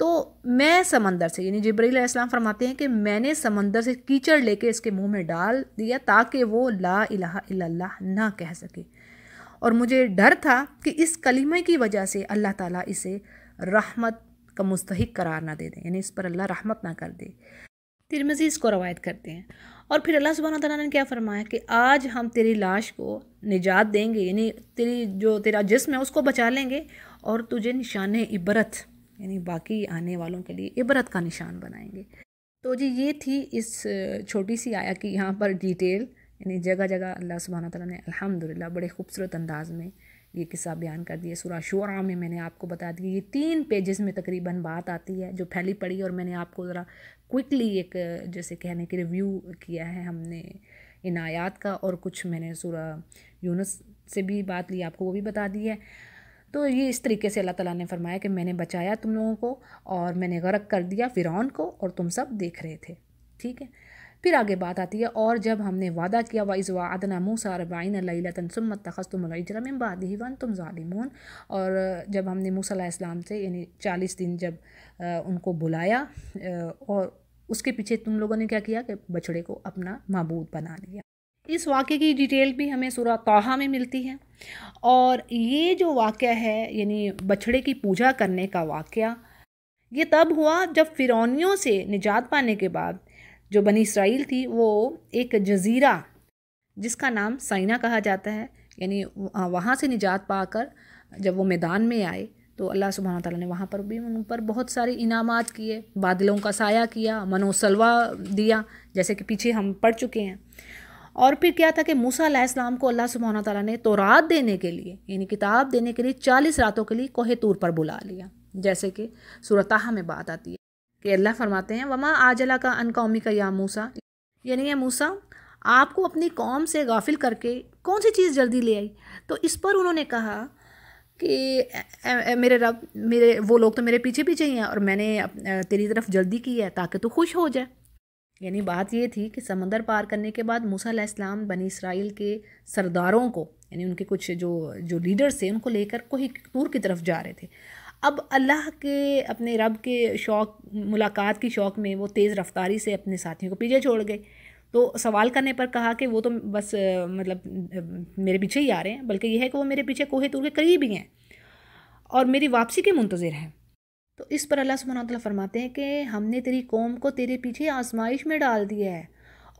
تو میں سمندر سے، یعنی جبریل علیہ السلام فرماتے ہیں کہ میں نے سمندر سے کیچڑ لے کے اس کے منہ میں ڈال دیا تاکہ وہ لا الہ الا اللہ نہ کہہ سکے. اور مجھے ڈر تھا کہ اس کلمے کی وجہ سے اللہ تعالیٰ اسے رحمت کا مستحق قرار نہ دے دیں، یعنی اس پر اللہ رحمت نہ کر دے. ترمذی اس کو روایت کرتے ہیں. اور پھر اللہ سبحانہ تعالیٰ نے کیا فرمایا کہ آج ہم تیری لاش کو نجات دیں گے، یعنی تیرا جسم ہے اس کو بچا لیں گے، اور تجھے نشان عبرت، یعنی باقی آنے والوں کے لیے عبرت کا نشان بنائیں گے. تو جی یہ تھی اس چھوٹی سی آیا کی یہاں پر ڈیٹیل، یعنی جگہ جگہ اللہ سبحانہ تعالیٰ نے الحمدللہ بڑے خوبصورت انداز میں یہ قصہ بیان کر دیے. سورہ شعراء میں نے آپ کو بتا دی، یہ 3 پیجز میں تقریباً بات آتی ہے جو پھیلی پڑی، اور میں نے آپ کو ذرا کوئکلی ایک جیسے کہنے کے ریویو کیا ہے ہم نے ان آیات کا، اور کچھ میں نے سورہ یونس سے بھی بات لی، آپ کو وہ بھی بتا دی ہے. تو یہ اس طریقے سے اللہ تعالیٰ نے فرمایا کہ میں نے بچایا تم لوگوں کو، اور میں نے غرق کر دیا فرعون کو، اور تم سب دیکھ رہے تھے. ٹھیک ہے. پھر آگے بات آتی ہے، اور جب ہم نے وعدہ کیا وَإِذْ وَعَدْنَا مُوسَىٰ 40 لَيْلَةً ثُمَّ اتَّخَذْتُمُ الْعِجْلَ مِن بَعْدِهِ وَأَنْتُمْ ظَالِمُونَ. اور جب ہم نے موسیٰ علیہ السلام سے یعنی 40 دن جب ان کو بلایا، اور اس کے پیچھے تم لوگوں نے کیا کیا کہ بچڑے کو اپنا معبود بنا لیا. اس واقعے کی ڈیٹیل بھی ہمیں سورہ طٰہٰ میں ملتی ہے. اور یہ جو واقعہ ہے یعنی بچڑے کی پوجا کرنے کا واقعہ، یہ تب ہوا جب فرعونیوں سے نجات پانے کے بعد جو بنی اسرائیل تھی وہ ایک جزیرہ جس کا نام سائنا کہا جاتا ہے، یعنی وہاں سے نجات پا کر جب وہ میدان میں آئے تو اللہ سبحانہ تعالیٰ نے وہاں پر بھی ان پر بہت سارے انعامات کیے، بادلوں کا سایہ کیا، من و سلوہ دیا، جیسے کہ پیچھے ہم پڑھ چکے ہیں. اور پھر کیا تھا کہ موسیٰ علیہ السلام کو اللہ سبحانہ تعالیٰ نے تورات دینے کے لیے، یعنی کتاب دینے کے لیے 40 راتوں کے لیے کوہ طور پر بلا لیا، جیسے کہ سورہ طٰہٰ میں بات آتی ہے کہ اللہ فرماتے ہیں وما آجلک عن قومک یا موسیٰ، یعنی موسیٰ آپ کو اپنی قوم سے غافل کر کے کون سی چیز جلدی لے آئی. تو اس پر انہوں نے کہا کہ میرے رب، وہ لوگ تو میرے پیچھے پیچھے ہی ہیں، اور میں نے تیری طرف جلدی کی ہے تاکہ تو خوش ہو جائے. یعنی بات یہ تھی کہ سمندر پار کرنے کے بعد موسیٰ علیہ السلام بنی اسرائیل کے سرداروں کو، یعنی ان کے کچھ جو لیڈرز تھے ان کو لے کر کوہ طور کی طرف جا رہے تھے. اب اللہ کے اپنے رب کے شوق ملاقات کی شوق میں وہ تیز رفتاری سے اپنے ساتھیوں کو پیچھے چھوڑ گئے. تو سوال کرنے پر کہا کہ وہ تو بس مطلب میرے پیچھے ہی آ رہے ہیں، بلکہ یہ ہے کہ وہ میرے پیچھے کوہ طور کے قریب ہی ہیں اور میری واپسی کے منتظر ہیں. تو اس پر اللہ سبحانہ وتعالیٰ فرماتے ہیں کہ ہم نے تیری قوم کو تیرے پیچھے آزمائش میں ڈال دیا ہے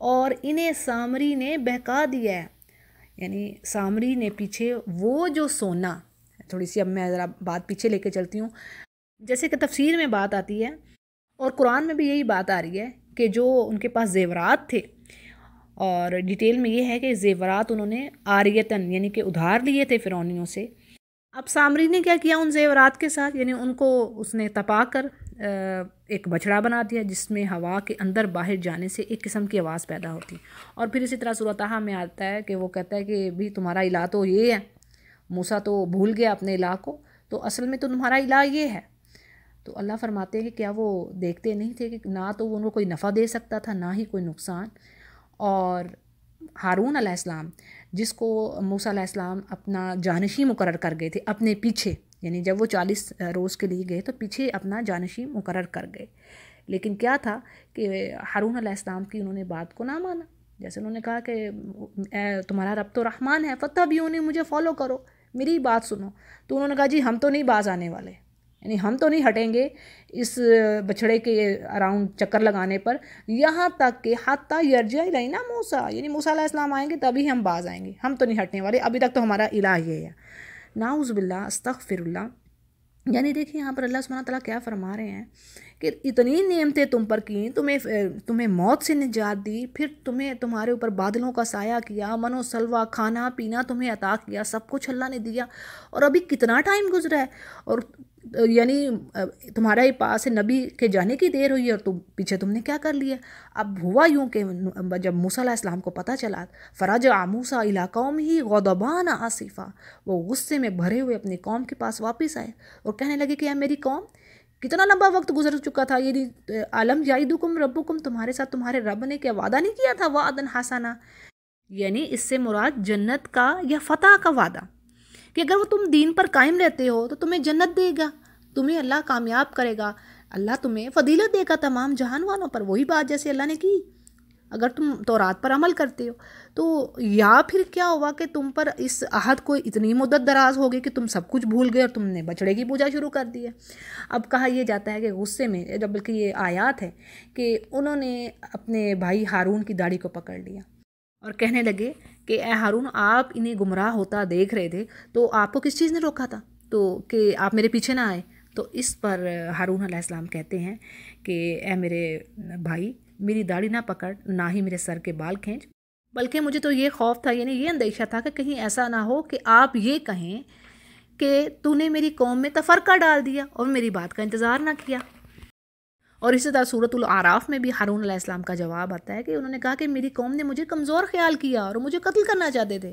اور انہیں سامری نے بہکا دیا ہے. یعنی سامری نے پیچھے وہ جو سونا، تھوڑی سی اب میں ذرا بات پیچھے لے کے چلتی ہوں. جیسے کہ تفسیر میں بات آتی ہے اور قرآن میں بھی یہی بات آ رہی ہے کہ جو ان کے پاس زیورات تھے، اور ڈیٹیل میں یہ ہے کہ زیورات انہوں نے آریتن یعنی کہ ادھار لیے تھے فرعونیوں سے. اب سامری نے کیا کیا ان زیورات کے ساتھ، یعنی ان کو اس نے تپا کر ایک بچڑا بنا دیا جس میں ہوا کے اندر باہر جانے سے ایک قسم کی آواز پیدا ہوتی. اور پھر اسی طرح سورہ طٰہٰ میں آتا ہے کہ وہ کہتا ہے کہ بھی تمہارا الہ تو یہ ہے، موسیٰ تو بھول گیا اپنے الہ کو، تو اصل میں تو تمہارا الہ یہ ہے. تو اللہ فرماتے ہیں کہ کیا وہ دیکھتے نہیں تھے کہ نہ تو وہ ان کو کوئی نفع دے سکتا تھا نہ ہی کوئی نقصان. اور ہارون علیہ السلام جس کو موسیٰ علیہ السلام اپنا جانشی مقرر کر گئے تھے اپنے پیچھے، یعنی جب وہ 40 روز کے لیے گئے تو پیچھے اپنا جانشی مقرر کر گئے، لیکن کیا تھا کہ ہارون علیہ السلام کی انہوں نے بات کو نہ مانا. جیسے انہوں نے کہا کہ تمہارا رب تو رحمان ہے، فاتبعونی، مجھے فالو کرو، میری بات سنو. تو انہوں نے کہا جی ہم تو نہیں باز آنے والے، یعنی ہم تو نہیں ہٹیں گے اس بچھڑے کے اراؤنڈ چکر لگانے پر یہاں تک کہ حتیٰ یرجع الینا موسیٰ، یعنی موسیٰ علیہ السلام آئیں گے تبھی ہم باز آئیں گے، ہم تو نہیں ہٹنے والے، ابھی تک تو ہمارا الہ یہ ہے. نعوذ باللہ، استغفر اللہ. یعنی دیکھیں یہاں پر اللہ سبحانہ تعالیٰ کیا فرما رہے ہیں کہ اتنی نعمتیں تم پر کیں، تمہیں موت سے نجات دی، پھر تمہارے اوپر بادلوں کا سایہ کیا، من و سلوہ، کھانا پینا تمہیں عطا کیا، سب کچھ اللہ نے دیا، اور ابھی کتنا ٹائم گزرا ہے، اور یعنی تمہارا ہی پاس نبی کے جانے کی دیر ہوئی اور پیچھے تم نے کیا کر لیا. اب ہوا یوں کہ جب موسیٰ علیہ السلام کو پتہ چلا، فرجع موسیٰ الی قومہ غضبان آسفا، وہ غصے میں بھرے ہوئے اپنی قوم کے پاس واپس آئے اور کہنے لگے کہ اے میری قوم، کتنا لمبا وقت گزر چکا تھا، یہ علم یعدکم ربکم، تمہارے ساتھ تمہارے رب نے کیا وعدہ نہیں کیا تھا، وعدن حسنا، یعنی اس سے مراد جنت کا یا فتح کا وعدہ، کہ اگر وہ تم دین پر قائم رہتے ہو تو تمہیں جنت دے گا، تمہیں اللہ کامیاب کرے گا، اللہ تمہیں فضیلت دے گا تمام جہان والوں پر. وہی بات جیسے اللہ نے کی اگر تم تورات پر عمل کرتے ہو. تو یا پھر کیا ہوا کہ تم پر اس عہد کو اتنی مدت دراز ہو گئی کہ تم سب کچھ بھول گئے اور تم نے بچڑے کی پوجا شروع کر دی ہے. اب کہا یہ جاتا ہے کہ غصے میں، جب بلکہ یہ آیات ہے کہ انہوں نے اپنے بھائی ہارون کی داڑھی کو پکڑ لیا اور کہنے لگے کہ اے ہارون، آپ انہیں گمراہ ہوتا دیکھ رہے تھے تو آپ کو کس چیز نے روکا تھا تو کہ آپ میرے پیچھے نہ آئے. تو اس پر ہارون علیہ السلام کہتے ہیں کہ اے میرے بھائی، میری داڑھی نہ پکڑ، نہ ہی میرے سر کے بال کھینچ، بلکہ مجھے تو یہ خوف تھا، یعنی یہ اندیشہ تھا کہ کہیں ایسا نہ ہو کہ آپ یہ کہیں کہ تو نے میری قوم میں تفرقہ ڈال دیا اور میری بات کا انتظار نہ کیا. اور اسی طرح سورۃ الاعراف میں بھی ہارون علیہ السلام کا جواب آتا ہے کہ انہوں نے کہا کہ میری قوم نے مجھے کمزور خیال کیا اور مجھے قتل کرنا چاہتے تھے،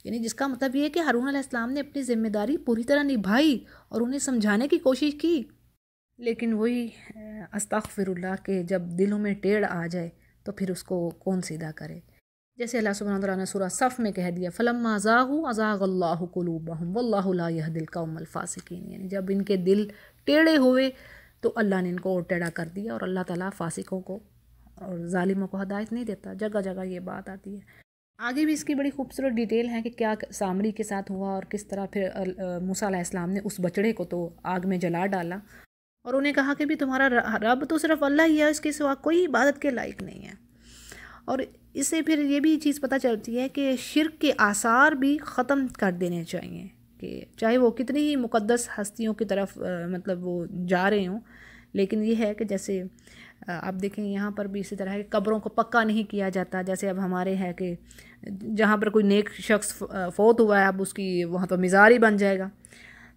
یعنی جس کا مطلب یہ ہے کہ ہارون علیہ السلام نے اپنی ذمہ داری پوری طرح نبھائی اور انہیں سمجھانے کی کوشش کی، لیکن وہی استغفر اللہ کہ جب دلوں میں ٹیڑھ آ جائے تو پھر اس کو کون سیدھا کرے. جیسے اللہ سبحانہ وتعالیٰ نے سورہ صف میں کہہ دیا فلما زاغوا ازاغ اللہ قلوبہم واللہ لا یہدی القوم الفاسقین، یعنی جب ان کے دل ٹیڑھے ہوئے تو اللہ نے ان کو اور ٹیڑھا کر دیا، اور اللہ تعالیٰ فاسقوں کو اور ظالموں کو ہدایت نہیں دیتا. جگہ جگہ یہ بات آتی ہے. آگے بھی اس کی بڑی خوبصورت ڈیٹیل ہے کہ کیا سامری کے ساتھ ہوا اور کس طرح پھر موسیٰ علیہ السلام نے اس بچڑے کو تو آگ میں جلا ڈالا اور انہیں کہا کہ بھی تمہارا رب تو صرف اللہ ہی ہے، اس کے سوا کوئی عبادت کے لائق نہیں ہے. اور اس سے پھر یہ بھی چیز پتہ چلتی ہے کہ شرک کے آثار بھی ختم کر دینے چاہیے، کہ چاہے وہ کتنی ہی مقدس ہستیوں کی طرف مطلب وہ جا رہے ہوں، لیکن یہ ہے کہ جیسے آپ دیکھیں یہاں پر بھی اسی طرح ہے کہ قبروں کو پکا نہیں کیا جاتا. جیسے اب ہمارے ہے کہ جہاں پر کوئی نیک شخص فوت ہوا ہے اب اس کی وہاں تو مزار ہی بن جائے گا.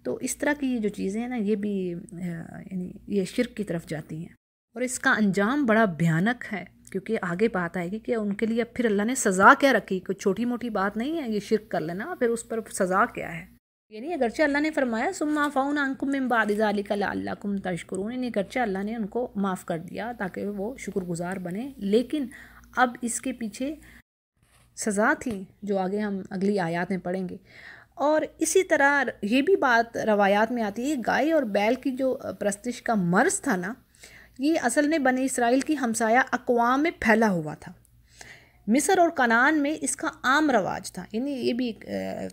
تو اس طرح کی جو چیزیں ہیں نا یہ بھی یعنی یہ شرک کی طرف جاتی ہیں، اور اس کا انجام بڑا بھیانک ہے، کیونکہ آگے بات آئے گی کہ ان کے لیے اب پھر اللہ نے سزا کیا رکھی. کوئی چھوٹی موٹی بات نہیں ہے یہ شرک کر لینا، پھر اس پر سزا کیا ہے. یعنی اگرچہ اللہ نے فرمایا ثم عفونا عنکم من بعد ذلک لعلکم تشکرون، یعنی اگرچہ اللہ نے ان کو معاف کر دیا تاکہ وہ شکر گزار بنے، لیکن اب اس کے پیچھے سزا تھی جو آگے ہم اگلی آیات میں پڑھیں گے۔ اور اسی طرح یہ بھی بات روایات میں آتی ہے، گائے اور بیل کی جو پرستش کا مرض تھا نا، یہ اصل میں بنی اسرائیل کی ہمسایہ اقوام میں پھیلا ہوا تھا۔ مصر اور کنعان میں اس کا عام رواج تھا، یعنی یہ بھی ایک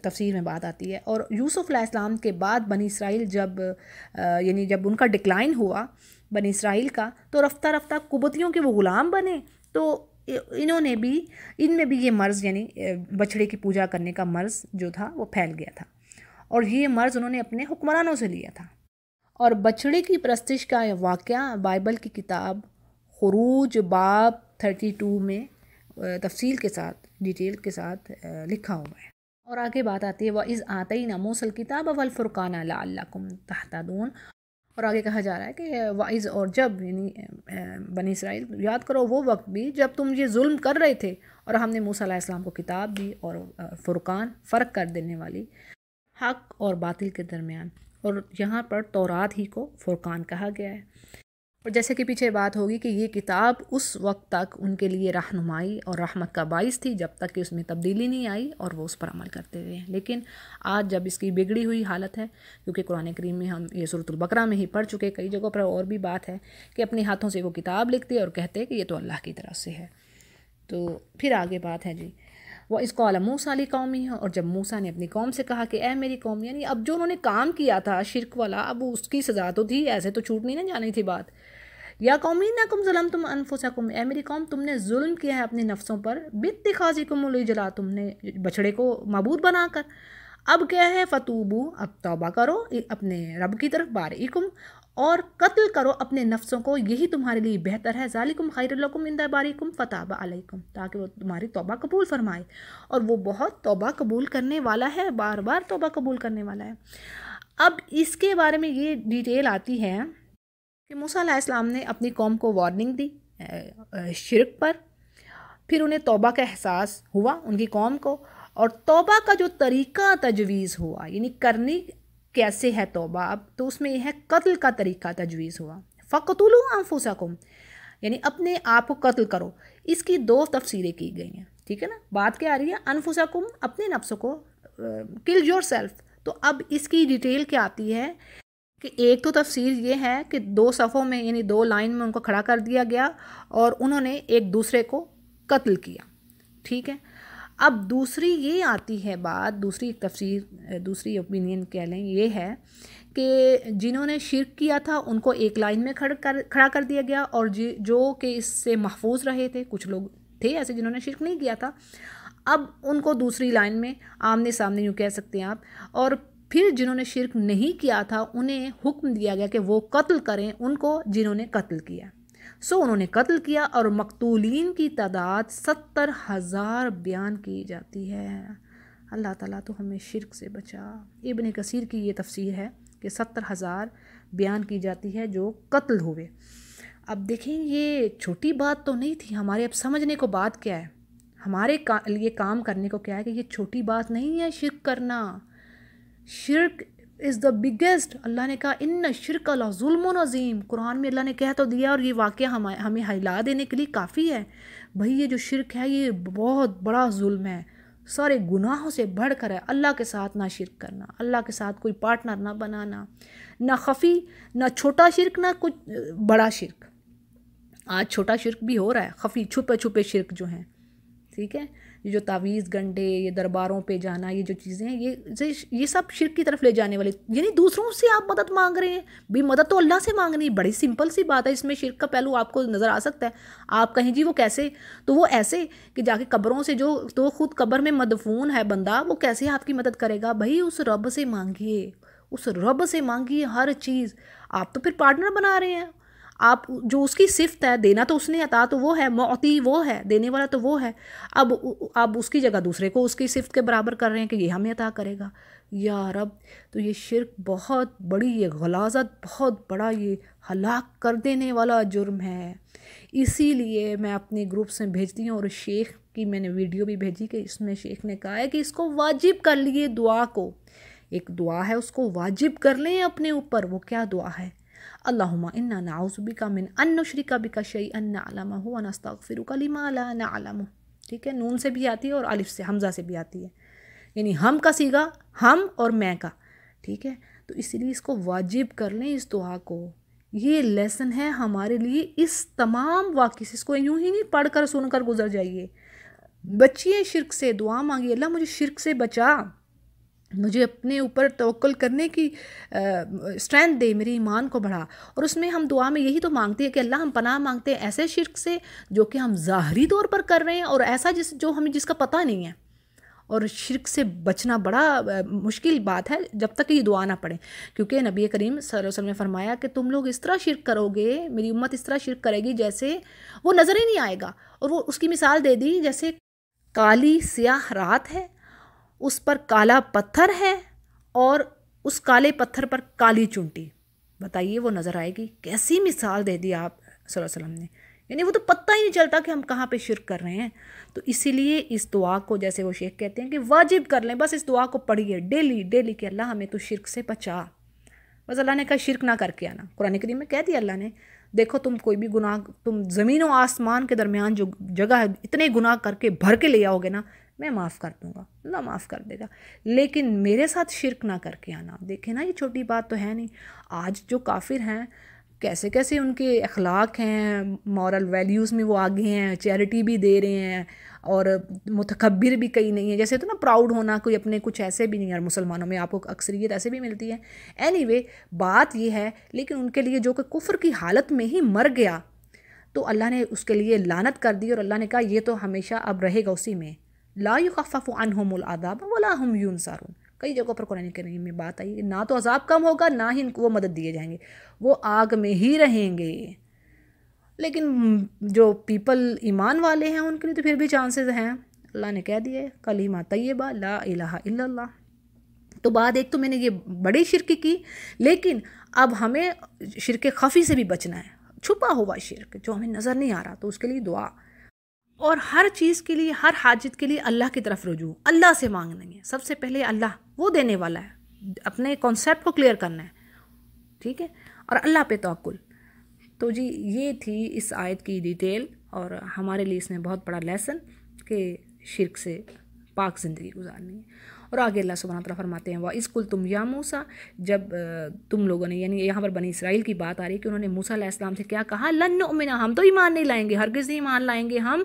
تفسیر میں بات آتی ہے۔ اور یوسف علیہ السلام کے بعد بنی اسرائیل جب ان کا ڈکلائن ہوا بنی اسرائیل کا، تو رفتہ رفتہ قبطیوں کے وہ غلام بنے، تو ان میں بھی یہ مرض، یعنی بچھڑے کی پوجا کرنے کا مرض جو تھا وہ پھیل گیا تھا، اور یہ مرض انہوں نے اپنے حکمرانوں سے لیا تھا۔ اور بچھڑے کی پرستش کا واقعہ بائبل کی کتاب خروج باب 32 میں تفصیل کے ساتھ، ڈیٹیل کے ساتھ لکھا ہوا ہے۔ اور آگے بات آتی ہے وَإِذْ آتَيْنَا مُوسَى الْكِتَابَ وَالْفُرْقَانَ لَعَلَّكُمْ تَهْتَدُونَ۔ اور آگے کہا جا رہا ہے کہ وَإِذْ، اور جب، یعنی بنی اسرائیل یاد کرو وہ وقت بھی جب تم یہ ظلم کر رہے تھے، اور ہم نے موسیٰ علیہ السلام کو کتاب دی اور فرقان، فرق کر دینے والی حق اور باطل کے درمیان، اور یہاں پر تورات ہی کو فرقان کہا گیا ہے۔ اور جیسے کہ پیچھے بات ہوگی کہ یہ کتاب اس وقت تک ان کے لیے رہنمائی اور رحمت کا باعث تھی جب تک کہ اس میں تبدیلی نہیں آئی اور وہ اس پر عمل کرتے ہوئے ہیں۔ لیکن آج جب اس کی بگڑی ہوئی حالت ہے، کیونکہ قرآن کریم میں ہم یہ سورۃ البقرہ میں ہی پڑھ چکے، کئی جگہوں پر اور بھی بات ہے کہ اپنے ہاتھوں سے وہ کتاب لکھتے اور کہتے کہ یہ تو اللہ کی طرف سے ہے۔ تو پھر آگے بات ہے جی وَإِذْ قَالَ مُوسَىٰ لِقَوْمِهِ، اور جب موسیٰ نے اپنی قوم سے کہا کہ اے میری قوم، یعنی اب جو انہوں نے کام کیا تھا شرک والا، اب اس کی سزا تو تھی، ایسے تو چھوٹ نہیں نہ جانی تھی بات۔ یا قوم انکم ظلمتم انفسکم، اے میری قوم تم نے ظلم کیا ہے اپنے نفسوں پر، باتخاذکم العجل، تم نے بچڑے کو معبود بنا کر۔ اب کیا ہے فتوبو، اب توبہ کرو اپنے رب کی طرف، بارئکم، اور قتل کرو اپنے نفسوں کو، یہی تمہارے لیے بہتر ہے، ذالکم خیر لکم عند بارئکم فتاب علیکم، تاکہ وہ تمہاری توبہ قبول فرمائے، اور وہ بہت توبہ قبول کرنے والا ہے، بار بار توبہ قبول کرنے والا ہے۔ اب اس کے بارے میں یہ ڈیٹیل آتی ہے کہ موسیٰ علیہ السلام نے اپنی قوم کو وارننگ دی شرک پر، پھر انہیں توبہ کا احساس ہوا ان کی قوم کو، اور توبہ کا جو طریقہ تجویز ہوا، یعنی کرنی کیسے ہے توبہ، اب تو اس میں یہ ہے قتل کا طریقہ تجویز ہوا، فَقْتُلُوا أَنفُسَكُمْ، یعنی اپنے آپ کو قتل کرو۔ اس کی دو تفسیریں کی گئی ہیں، ٹھیک ہے نا، بات کیا آ رہی ہے انفسکم، اپنے نفسوں کو، کل یور سیلف۔ تو اب اس کی ڈیٹیل کیا آتی ہے کہ ایک تو تفسیر یہ ہے کہ 2 صفوں میں، یعنی 2 لائن میں ان کو کھڑا کر دیا گیا اور انہوں نے ایک دوسرے کو قتل کیا، ٹھیک ہے۔ اب دوسری یہ آتی ہے بات، دوسری تفسیر، دوسری اوپینین کہہ لیں، یہ ہے کہ جنہوں نے شرک کیا تھا ان کو ایک لائن میں کھڑا کر دیا گیا، اور جو کہ اس سے محفوظ رہے تھے، کچھ لوگ تھے ایسے جنہوں نے شرک نہیں کیا تھا، اب ان کو دوسری لائن میں آمنے سامنے یوں کہہ سکتے ہیں آپ، اور پھر جنہوں نے شرک نہیں کیا تھا انہیں حکم دیا گیا کہ وہ قتل کریں ان کو جنہوں نے قتل کیا۔ سو انہوں نے قتل کیا، اور مقتولین کی تعداد 70,000 بیان کی جاتی ہے۔ اللہ تعالیٰ تو ہمیں شرک سے بچا۔ ابن کثیر کی یہ تفسیر ہے کہ 70,000 بیان کی جاتی ہے جو قتل ہوئے۔ اب دیکھیں یہ چھوٹی بات تو نہیں تھی، ہمارے اب سمجھنے کو بات کیا ہے، ہمارے لیے کام کرنے کو کیا ہے کہ یہ چھوٹی بات نہیں ہے شرک کرنا۔ شرک از دا بگیسٹ، اللہ نے کہا ان شرک لظلم عظیم، قرآن میں اللہ نے کہہ تو دیا، اور یہ واقعہ ہمیں ہلا دینے کے لیے کافی ہے۔ بھئی یہ جو شرک ہے یہ بہت بڑا ظلم ہے، سارے گناہوں سے بڑھ کر ہے، اللہ کے ساتھ نہ شرک کرنا، اللہ کے ساتھ کوئی پارٹنر نہ بنانا، نہ خفی، نہ چھوٹا شرک، نہ کچھ بڑا شرک۔ آج چھوٹا شرک بھی ہو رہا ہے، خفی چھپے چھپے شرک جو ہیں، ٹھیک ہے، یہ جو تعویذ گنڈے، یہ درباروں پہ جانا، یہ جو چیزیں ہیں یہ سب شرک کی طرف لے جانے والے، یعنی دوسروں سے آپ مدد مانگ رہے ہیں، بھی مدد تو اللہ سے مانگنی ہے، بڑی سمپل سی بات ہے، اس میں شرک کا پہلو آپ کو نظر آ سکتا ہے۔ آپ کہیں جی وہ کیسے، تو وہ ایسے کہ جا کے قبروں سے، جو تو خود قبر میں مدفون ہے بندہ، وہ کیسے آپ کی مدد کرے گا؟ بھائی اس رب سے مانگیے، اس رب سے مانگیے ہر چیز، آپ تو پھر پارٹنر بنا رہے ہیں۔ آپ جو اس کی صفت ہے، دینا تو اس نے، عطا تو وہ ہے، معطی وہ ہے، دینے والا تو وہ ہے، اب آپ اس کی جگہ دوسرے کو اس کی صفت کے برابر کر رہے ہیں کہ یہ ہمیں عطا کرے گا، یا رب۔ تو یہ شرک بہت بڑی، یہ غلاظت بہت بڑا، یہ ہلاک کر دینے والا جرم ہے۔ اسی لیے میں اپنے گروپس میں بھیجتی ہوں، اور شیخ کی میں نے ویڈیو بھی بھیجی کہ اس میں شیخ نے کہا ہے کہ اس کو واجب کر لیے، دعا کو، ایک دعا ہے اس کو واجب کر لیں اپنے اوپر۔ وہ کیا دعا ہے؟ اللہم انا نعوذ بک من ان نشرک بک شیئا نعلمہ ونستغفرک لما لا نعلم۔ ٹھیک ہے، نون سے بھی آتی ہے اور الف سے، حمزہ سے بھی آتی ہے، یعنی ہم کا صیغہ ہم اور میں کا، ٹھیک ہے. تو اسی لیے اس کو واجب کر لیں اس دعا کو. یہ لیسن ہے ہمارے لیے اس تمام واقعے سے. اس کو یوں ہی نہیں پڑھ کر سن کر گزر جائیے. بچیے شرک سے، دعا مانگیے اللہ مجھے شرک سے بچا، مجھے اپنے اوپر توکل کرنے کی اسٹرینتھ دے، میرے ایمان کو بڑھا. اور اس میں ہم دعا میں یہی تو مانگتے ہیں کہ اللہ ہم پناہ مانگتے ہیں ایسے شرک سے جو کہ ہم ظاہری طور پر کر رہے ہیں، اور ایسا جو ہمیں جس کا پتہ نہیں ہے. اور شرک سے بچنا بڑا مشکل بات ہے جب تک یہ دعا نہ پڑھیں، کیونکہ نبی کریم صلی اللہ علیہ وسلم نے فرمایا کہ تم لوگ اس طرح شرک کرو گے، میری امت اس طرح شرک کرے گی جیسے وہ نظر ہی نہیں آئے گا. اور وہ اس کی مثال دے دی جیسے کالی سیاہ رات ہے، اس پر کالا پتھر ہے اور اس کالے پتھر پر کالی چونٹی. بتائیے وہ نظر آئے گی؟ کیسی مثال دے دی آپ صلی اللہ علیہ وسلم نے. یعنی وہ تو پتہ ہی نہیں چلتا کہ ہم کہاں پہ شرک کر رہے ہیں. تو اسی لیے اس دعا کو جیسے وہ شیخ کہتے ہیں کہ واجب کر لیں، بس اس دعا کو پڑھیے ڈیلی کہ اللہ ہمیں تو شرک سے بچا. بس اللہ نے کہا شرک نہ کر کے آنا. قرآن کریم میں کہہ دیا اللہ نے، دیکھو تم کوئی بھی گناہ، تم زمین و آسمان کے درمیان جو جگہ ہے اتنے گناہ کر کے بھر کے لے آؤ گے نا، میں معاف کر دوں گا، اللہ معاف کر دے گا، لیکن میرے ساتھ شرک نہ کر کے آنا. دیکھیں نا یہ چھوٹی بات تو ہے نہیں. آج جو کافر ہیں کیسے کیسے ان کے اخلاق ہیں، مورل ویلیوز میں وہ آگے ہیں، چیریٹی بھی دے رہے ہیں، اور متکبر بھی کئی نہیں ہیں. جیسے تو نا پراؤڈ ہونا کوئی اپنے کچھ ایسے بھی نہیں ہے. مسلمانوں میں آپ کو اکثریت ایسے بھی ملتی ہے. اینی وے بات یہ ہے، لیکن ان کے لیے جو کہ کفر کی حالت میں ہی مر گیا تو اللہ نے اس کے لیے لعنت کر دی، اور اللہ نے کہا یہ تو ہمیشہ اب رہے گا اسی میں. لا یخفف عنہم العذاب ولا هم ينصرون. کئی جگہوں پر قرآن کریم میں بات آئی کہ نہ تو عذاب کم ہوگا، نہ ہی ان کو وہ مدد دیے جائیں گے، وہ آگ میں ہی رہیں گے. لیکن جو پیپل ایمان والے ہیں ان کے لیے تو پھر بھی چانسز ہیں. اللہ نے کہہ دیے کلمہ طیبہ لا الہ الا اللہ. تو بعد ایک تو میں نے یہ بڑی شرک کی، لیکن اب ہمیں شرک خفی سے بھی بچنا ہے، چھپا ہوا شرک جو ہمیں نظر نہیں آ رہا، تو اس کے لیے دعا. اور ہر چیز کے لیے، ہر حاجت کے لیے اللہ کی طرف رجوع، اللہ سے مانگنا ہے. سب سے پہلے اللہ وہ دینے والا ہے، اپنے کانسیپٹ کو کلیئر کرنا ہے، ٹھیک ہے، اور اللہ پہ توکل. تو جی یہ تھی اس آیت کی ڈیٹیل، اور ہمارے لیے اس میں بہت بڑا لیسن کہ شرک سے پاک زندگی گزارنی ہے. اور آگے اللہ سبحانہ وتعالیٰ فرماتے ہیں وَإِذْ قُلْتُمْ يَا مُوسَىٰ، جب تم لوگوں نے، یعنی یہاں پر بنی اسرائیل کی بات آ رہی ہے کہ انہوں نے موسیٰ علیہ السلام سے کیا کہا، لن نؤمن، ہم تو ایمان نہیں لائیں گے، ہرگز نہیں ایمان لائیں گے ہم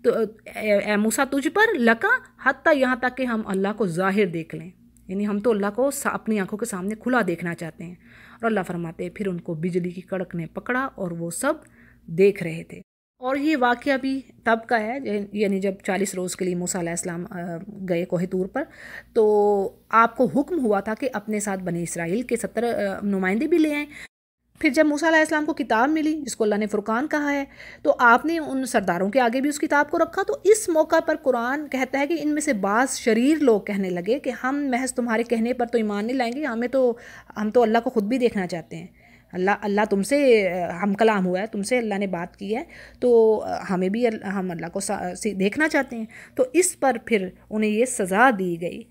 تو اے موسیٰ تجھ پر، لکا، حتیٰ یہاں تک کہ ہم اللہ کو ظاہر دیکھ لیں. یعنی ہم تو اللہ کو اپنی آنکھوں کے سامنے کھلا دیکھنا چاہتے ہیں. اور اللہ فرماتے ہیں پھر ان کو بجلی کی کڑک نے پکڑا اور وہ سب دیکھ رہے تھے. اور یہ واقعہ بھی تب کا ہے، یعنی جب 40 روز کے لیے موسیٰ علیہ السلام گئے کوہ طور پر، تو آپ کو حکم ہوا تھا کہ اپنے ساتھ بنی اسرائیل کے 70 نمائندے بھی لے آئیں. پھر جب موسیٰ علیہ السلام کو کتاب ملی جس کو اللہ نے فرقان کہا ہے، تو آپ نے ان سرداروں کے آگے بھی اس کتاب کو رکھا. تو اس موقع پر قرآن کہتا ہے کہ ان میں سے بعض شریر لوگ کہنے لگے کہ ہم محض تمہارے کہنے پر تو ایمان نہیں لائیں گے، ہم تو اللہ کو خود بھی دیکھنا چاہتے ہیں. اللہ تم سے ہم کلام ہوا ہے، تم سے اللہ نے بات کی ہے، تو ہمیں بھی ہم اللہ کو دیکھنا چاہتے ہیں. تو اس پر پھر انہیں یہ سزا دی گئی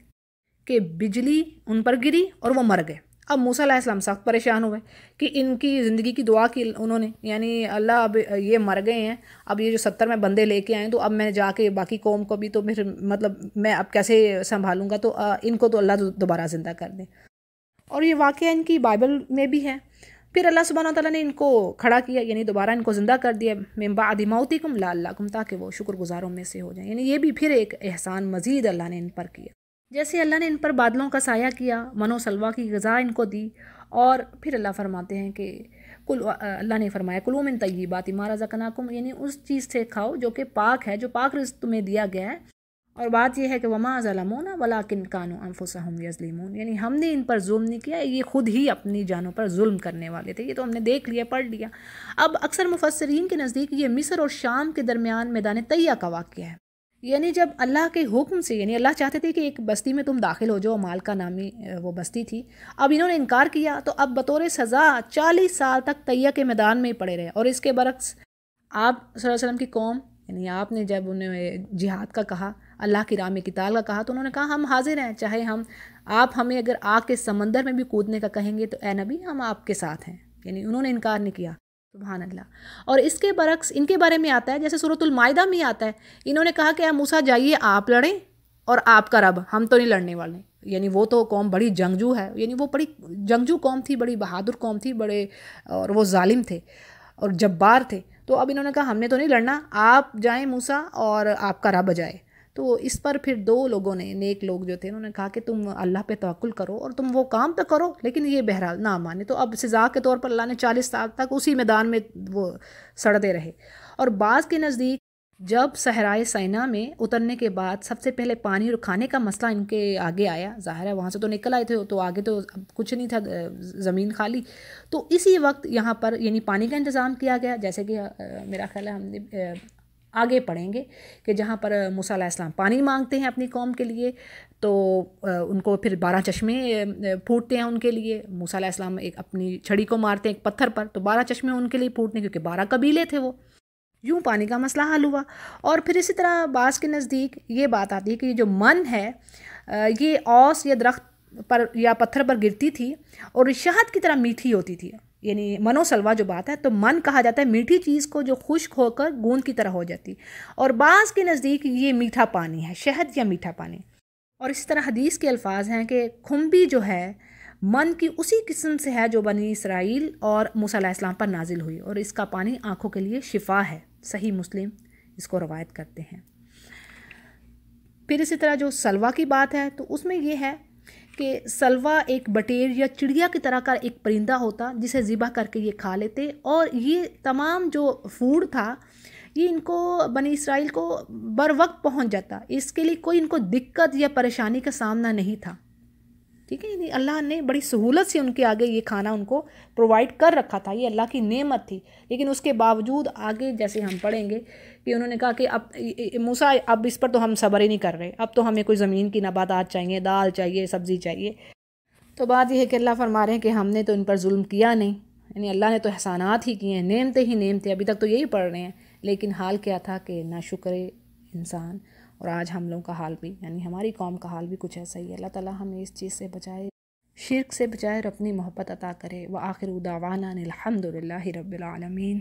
کہ بجلی ان پر گری اور وہ مر گئے. اب موسیٰ علیہ السلام سخت پریشان ہوئے کہ ان کی زندگی کی دعا کی انہوں نے، یعنی اللہ اب یہ مر گئے ہیں، اب یہ جو 70 میں بندے لے کے آئیں تو اب میں جا کے باقی قوم کو بھی تو پھر مطلب میں اب کیسے سنبھالوں گا، تو ان کو تو اللہ دوبارہ زندہ کر دیں. اور یہ واقعہ ان کی بائبل میں بھی ہے. پھر اللہ سبحانہ وتعالیٰ نے ان کو کھڑا کیا، یعنی دوبارہ ان کو زندہ کر دیا، من بعد موتکم لعلکم، تاکہ وہ شکر گزاروں میں سے ہو جائیں. یعنی یہ بھی پھر ایک احسان مزید اللہ نے ان پر کیا. جیسے اللہ نے ان پر بادلوں کا سایہ کیا، من و سلویٰ کی غذا ان کو دی. اور پھر اللہ فرماتے ہیں کہ اللہ نے فرمایا کلوا من طیبات ما رزقناکم، یعنی اس چیز سے کھاؤ جو کہ پاک ہے، جو پاک رزق تمہیں دیا گیا ہے. اور بات یہ ہے کہ وما ظلمونا ولکن کانوا انفسهم یظلمون، یعنی ہم نے ان پر ظلم نہیں کیا، یہ خود ہی اپنی جانوں پر ظلم کرنے والے تھے. یہ تو ہم نے دیکھ لیا، پڑھ لیا. اب اکثر مفسرین کے نزدیک یہ مصر اور شام کے درمیان میدان طیہ کا واقعہ ہے. یعنی جب اللہ کے حکم سے، یعنی اللہ چاہتے تھے کہ ایک بستی میں تم داخل ہو جاؤ، مالکا نامی وہ بستی تھی. اب انہوں نے انکار کیا تو اب بطور سزا 40 سال تک طیہ کے میدان میں ہی پڑے رہے. اور اس کے برعکس آپ صلی اللہ علیہ وسلم کی قوم، یعنی آپ نے جب انہیں جہاد کا کہا، اللہ کی راہ میں قتال کا کہا، تو انہوں نے کہا ہم حاضر ہیں، چاہے آپ ہمیں اگر آگ کے سمندر میں بھی کودنے کا کہیں گے تو اے نبی ہم آپ کے ساتھ ہیں. یعنی انہوں نے انکار نہیں کیا. سبحان اللہ۔ اور اس کے برعکس ان کے بارے میں آتا ہے، جیسے سورۃ المائدہ میں آتا ہے، انہوں نے کہا کہ اے موسیٰ جائیے آپ لڑیں اور آپ کا رب، ہم تو نہیں لڑنے والے۔ یعنی وہ تو قوم بڑی جنگجو ہے، یعنی وہ بڑی جنگجو قوم تھی، بڑی بہادر قوم تھی، بڑے، اور وہ ظالم تھے اور جبار تھے۔ تو اب انہوں نے کہا ہم نے تو نہیں لڑنا، آپ جائیں موسیٰ اور آپ کا رب جائے۔ تو اس پر پھر دو لوگوں نے، نیک لوگ جو تھے، انہوں نے کہا کہ تم اللہ پہ توکل کرو اور تم وہ کام تو کرو، لیکن یہ بہرحال نہ مانے۔ تو اب سزا کے طور پر اللہ نے 40 سال تک اسی میدان میں وہ سڑتے رہے۔ اور بعض کے نزدیک جب صحرائے سینا میں اترنے کے بعد سب سے پہلے پانی اور کھانے کا مسئلہ ان کے آگے آیا، ظاہر ہے وہاں سے تو نکل آئے تھے تو آگے تو کچھ نہیں تھا، زمین خالی۔ تو اسی وقت یہاں پر یعنی پانی کا انتظام کیا گیا، جیسے کہ میرا خیال ہے ہم نے آگے پڑھیں گے کہ جہاں پر موسیٰ علیہ السلام پانی مانگتے ہیں اپنی قوم کے لیے، تو ان کو پھر 12 چشمے پھوٹتے ہیں ان کے لیے۔ موسیٰ علیہ السلام ایک اپنی چھڑی کو مارتے ہیں ایک پتھر پر، تو 12 چشمے ان کے لیے پھوٹنے، کیونکہ 12 قبیلے تھے وہ۔ یوں پانی کا مسئلہ حل ہوا۔ اور پھر اسی طرح بعض کے نزدیک یہ بات آتی ہے کہ جو من ہے یہ اوس یا درخت پر یا پتھر پر گرتی تھی اور شہد کی طرح میٹھی ہوتی تھی، یعنی من و سلوا جو بات ہے، تو من کہا جاتا ہے میٹھی چیز کو جو خشک ہو کر گوند کی طرح ہو جاتی، اور بعض کے نزدیک یہ میٹھا پانی ہے، شہد یا میٹھا پانی۔ اور اسی طرح حدیث کے الفاظ ہیں کہ کھمبی جو ہے من کی اسی قسم سے ہے جو بنی اسرائیل اور موسیٰ علیہ السلام پر نازل ہوئی، اور اس کا پانی آنکھوں کے لیے شفا ہے۔ صحیح مسلم اس کو روایت کرتے ہیں۔ پھر اسی طرح جو سلوا کی بات ہے تو اس میں یہ ہے کہ سلوا ایک بٹیر یا چڑیا کی طرح کا ایک پرندہ ہوتا جسے ذبح کر کے یہ کھا لیتے، اور یہ تمام جو فوڈ تھا یہ ان کو بنی اسرائیل کو بر وقت پہنچ جاتا، اس کے لیے کوئی ان کو دقت یا پریشانی کا سامنا نہیں تھا، ٹھیک ہے۔ یعنی اللہ نے بڑی سہولت سے ان کے آگے یہ کھانا ان کو پرووائڈ کر رکھا تھا، یہ اللہ کی نعمت تھی۔ لیکن اس کے باوجود آگے جیسے ہم پڑھیں گے کہ انہوں نے کہا کہ اب موسیٰ اب اس پر تو ہم صبر ہی نہیں کر رہے، اب تو ہمیں کوئی زمین کی نباتات چاہیے، دال چاہیے، سبزی چاہیے۔ تو بات یہ ہے کہ اللہ فرما رہے ہیں کہ ہم نے تو ان پر ظلم کیا نہیں، یعنی اللہ نے تو احسانات ہی کیے ہیں، نعمتیں ہی نعمتیں، ابھی تک تو یہی پڑھ رہے ہیں۔ لیکن حال کیا تھا کہ ناشکر انسان، اور آج ہم لوگوں کا حال بھی، یعنی ہماری قوم کا حال بھی کچھ ایسا ہی ہے۔ اللہ تعالیٰ ہمیں اس چیز سے بچائے، شرک سے بچائے اور اپنی محبت عطا کرے۔ وآخر دعوانا الحمد للہ رب العالمین۔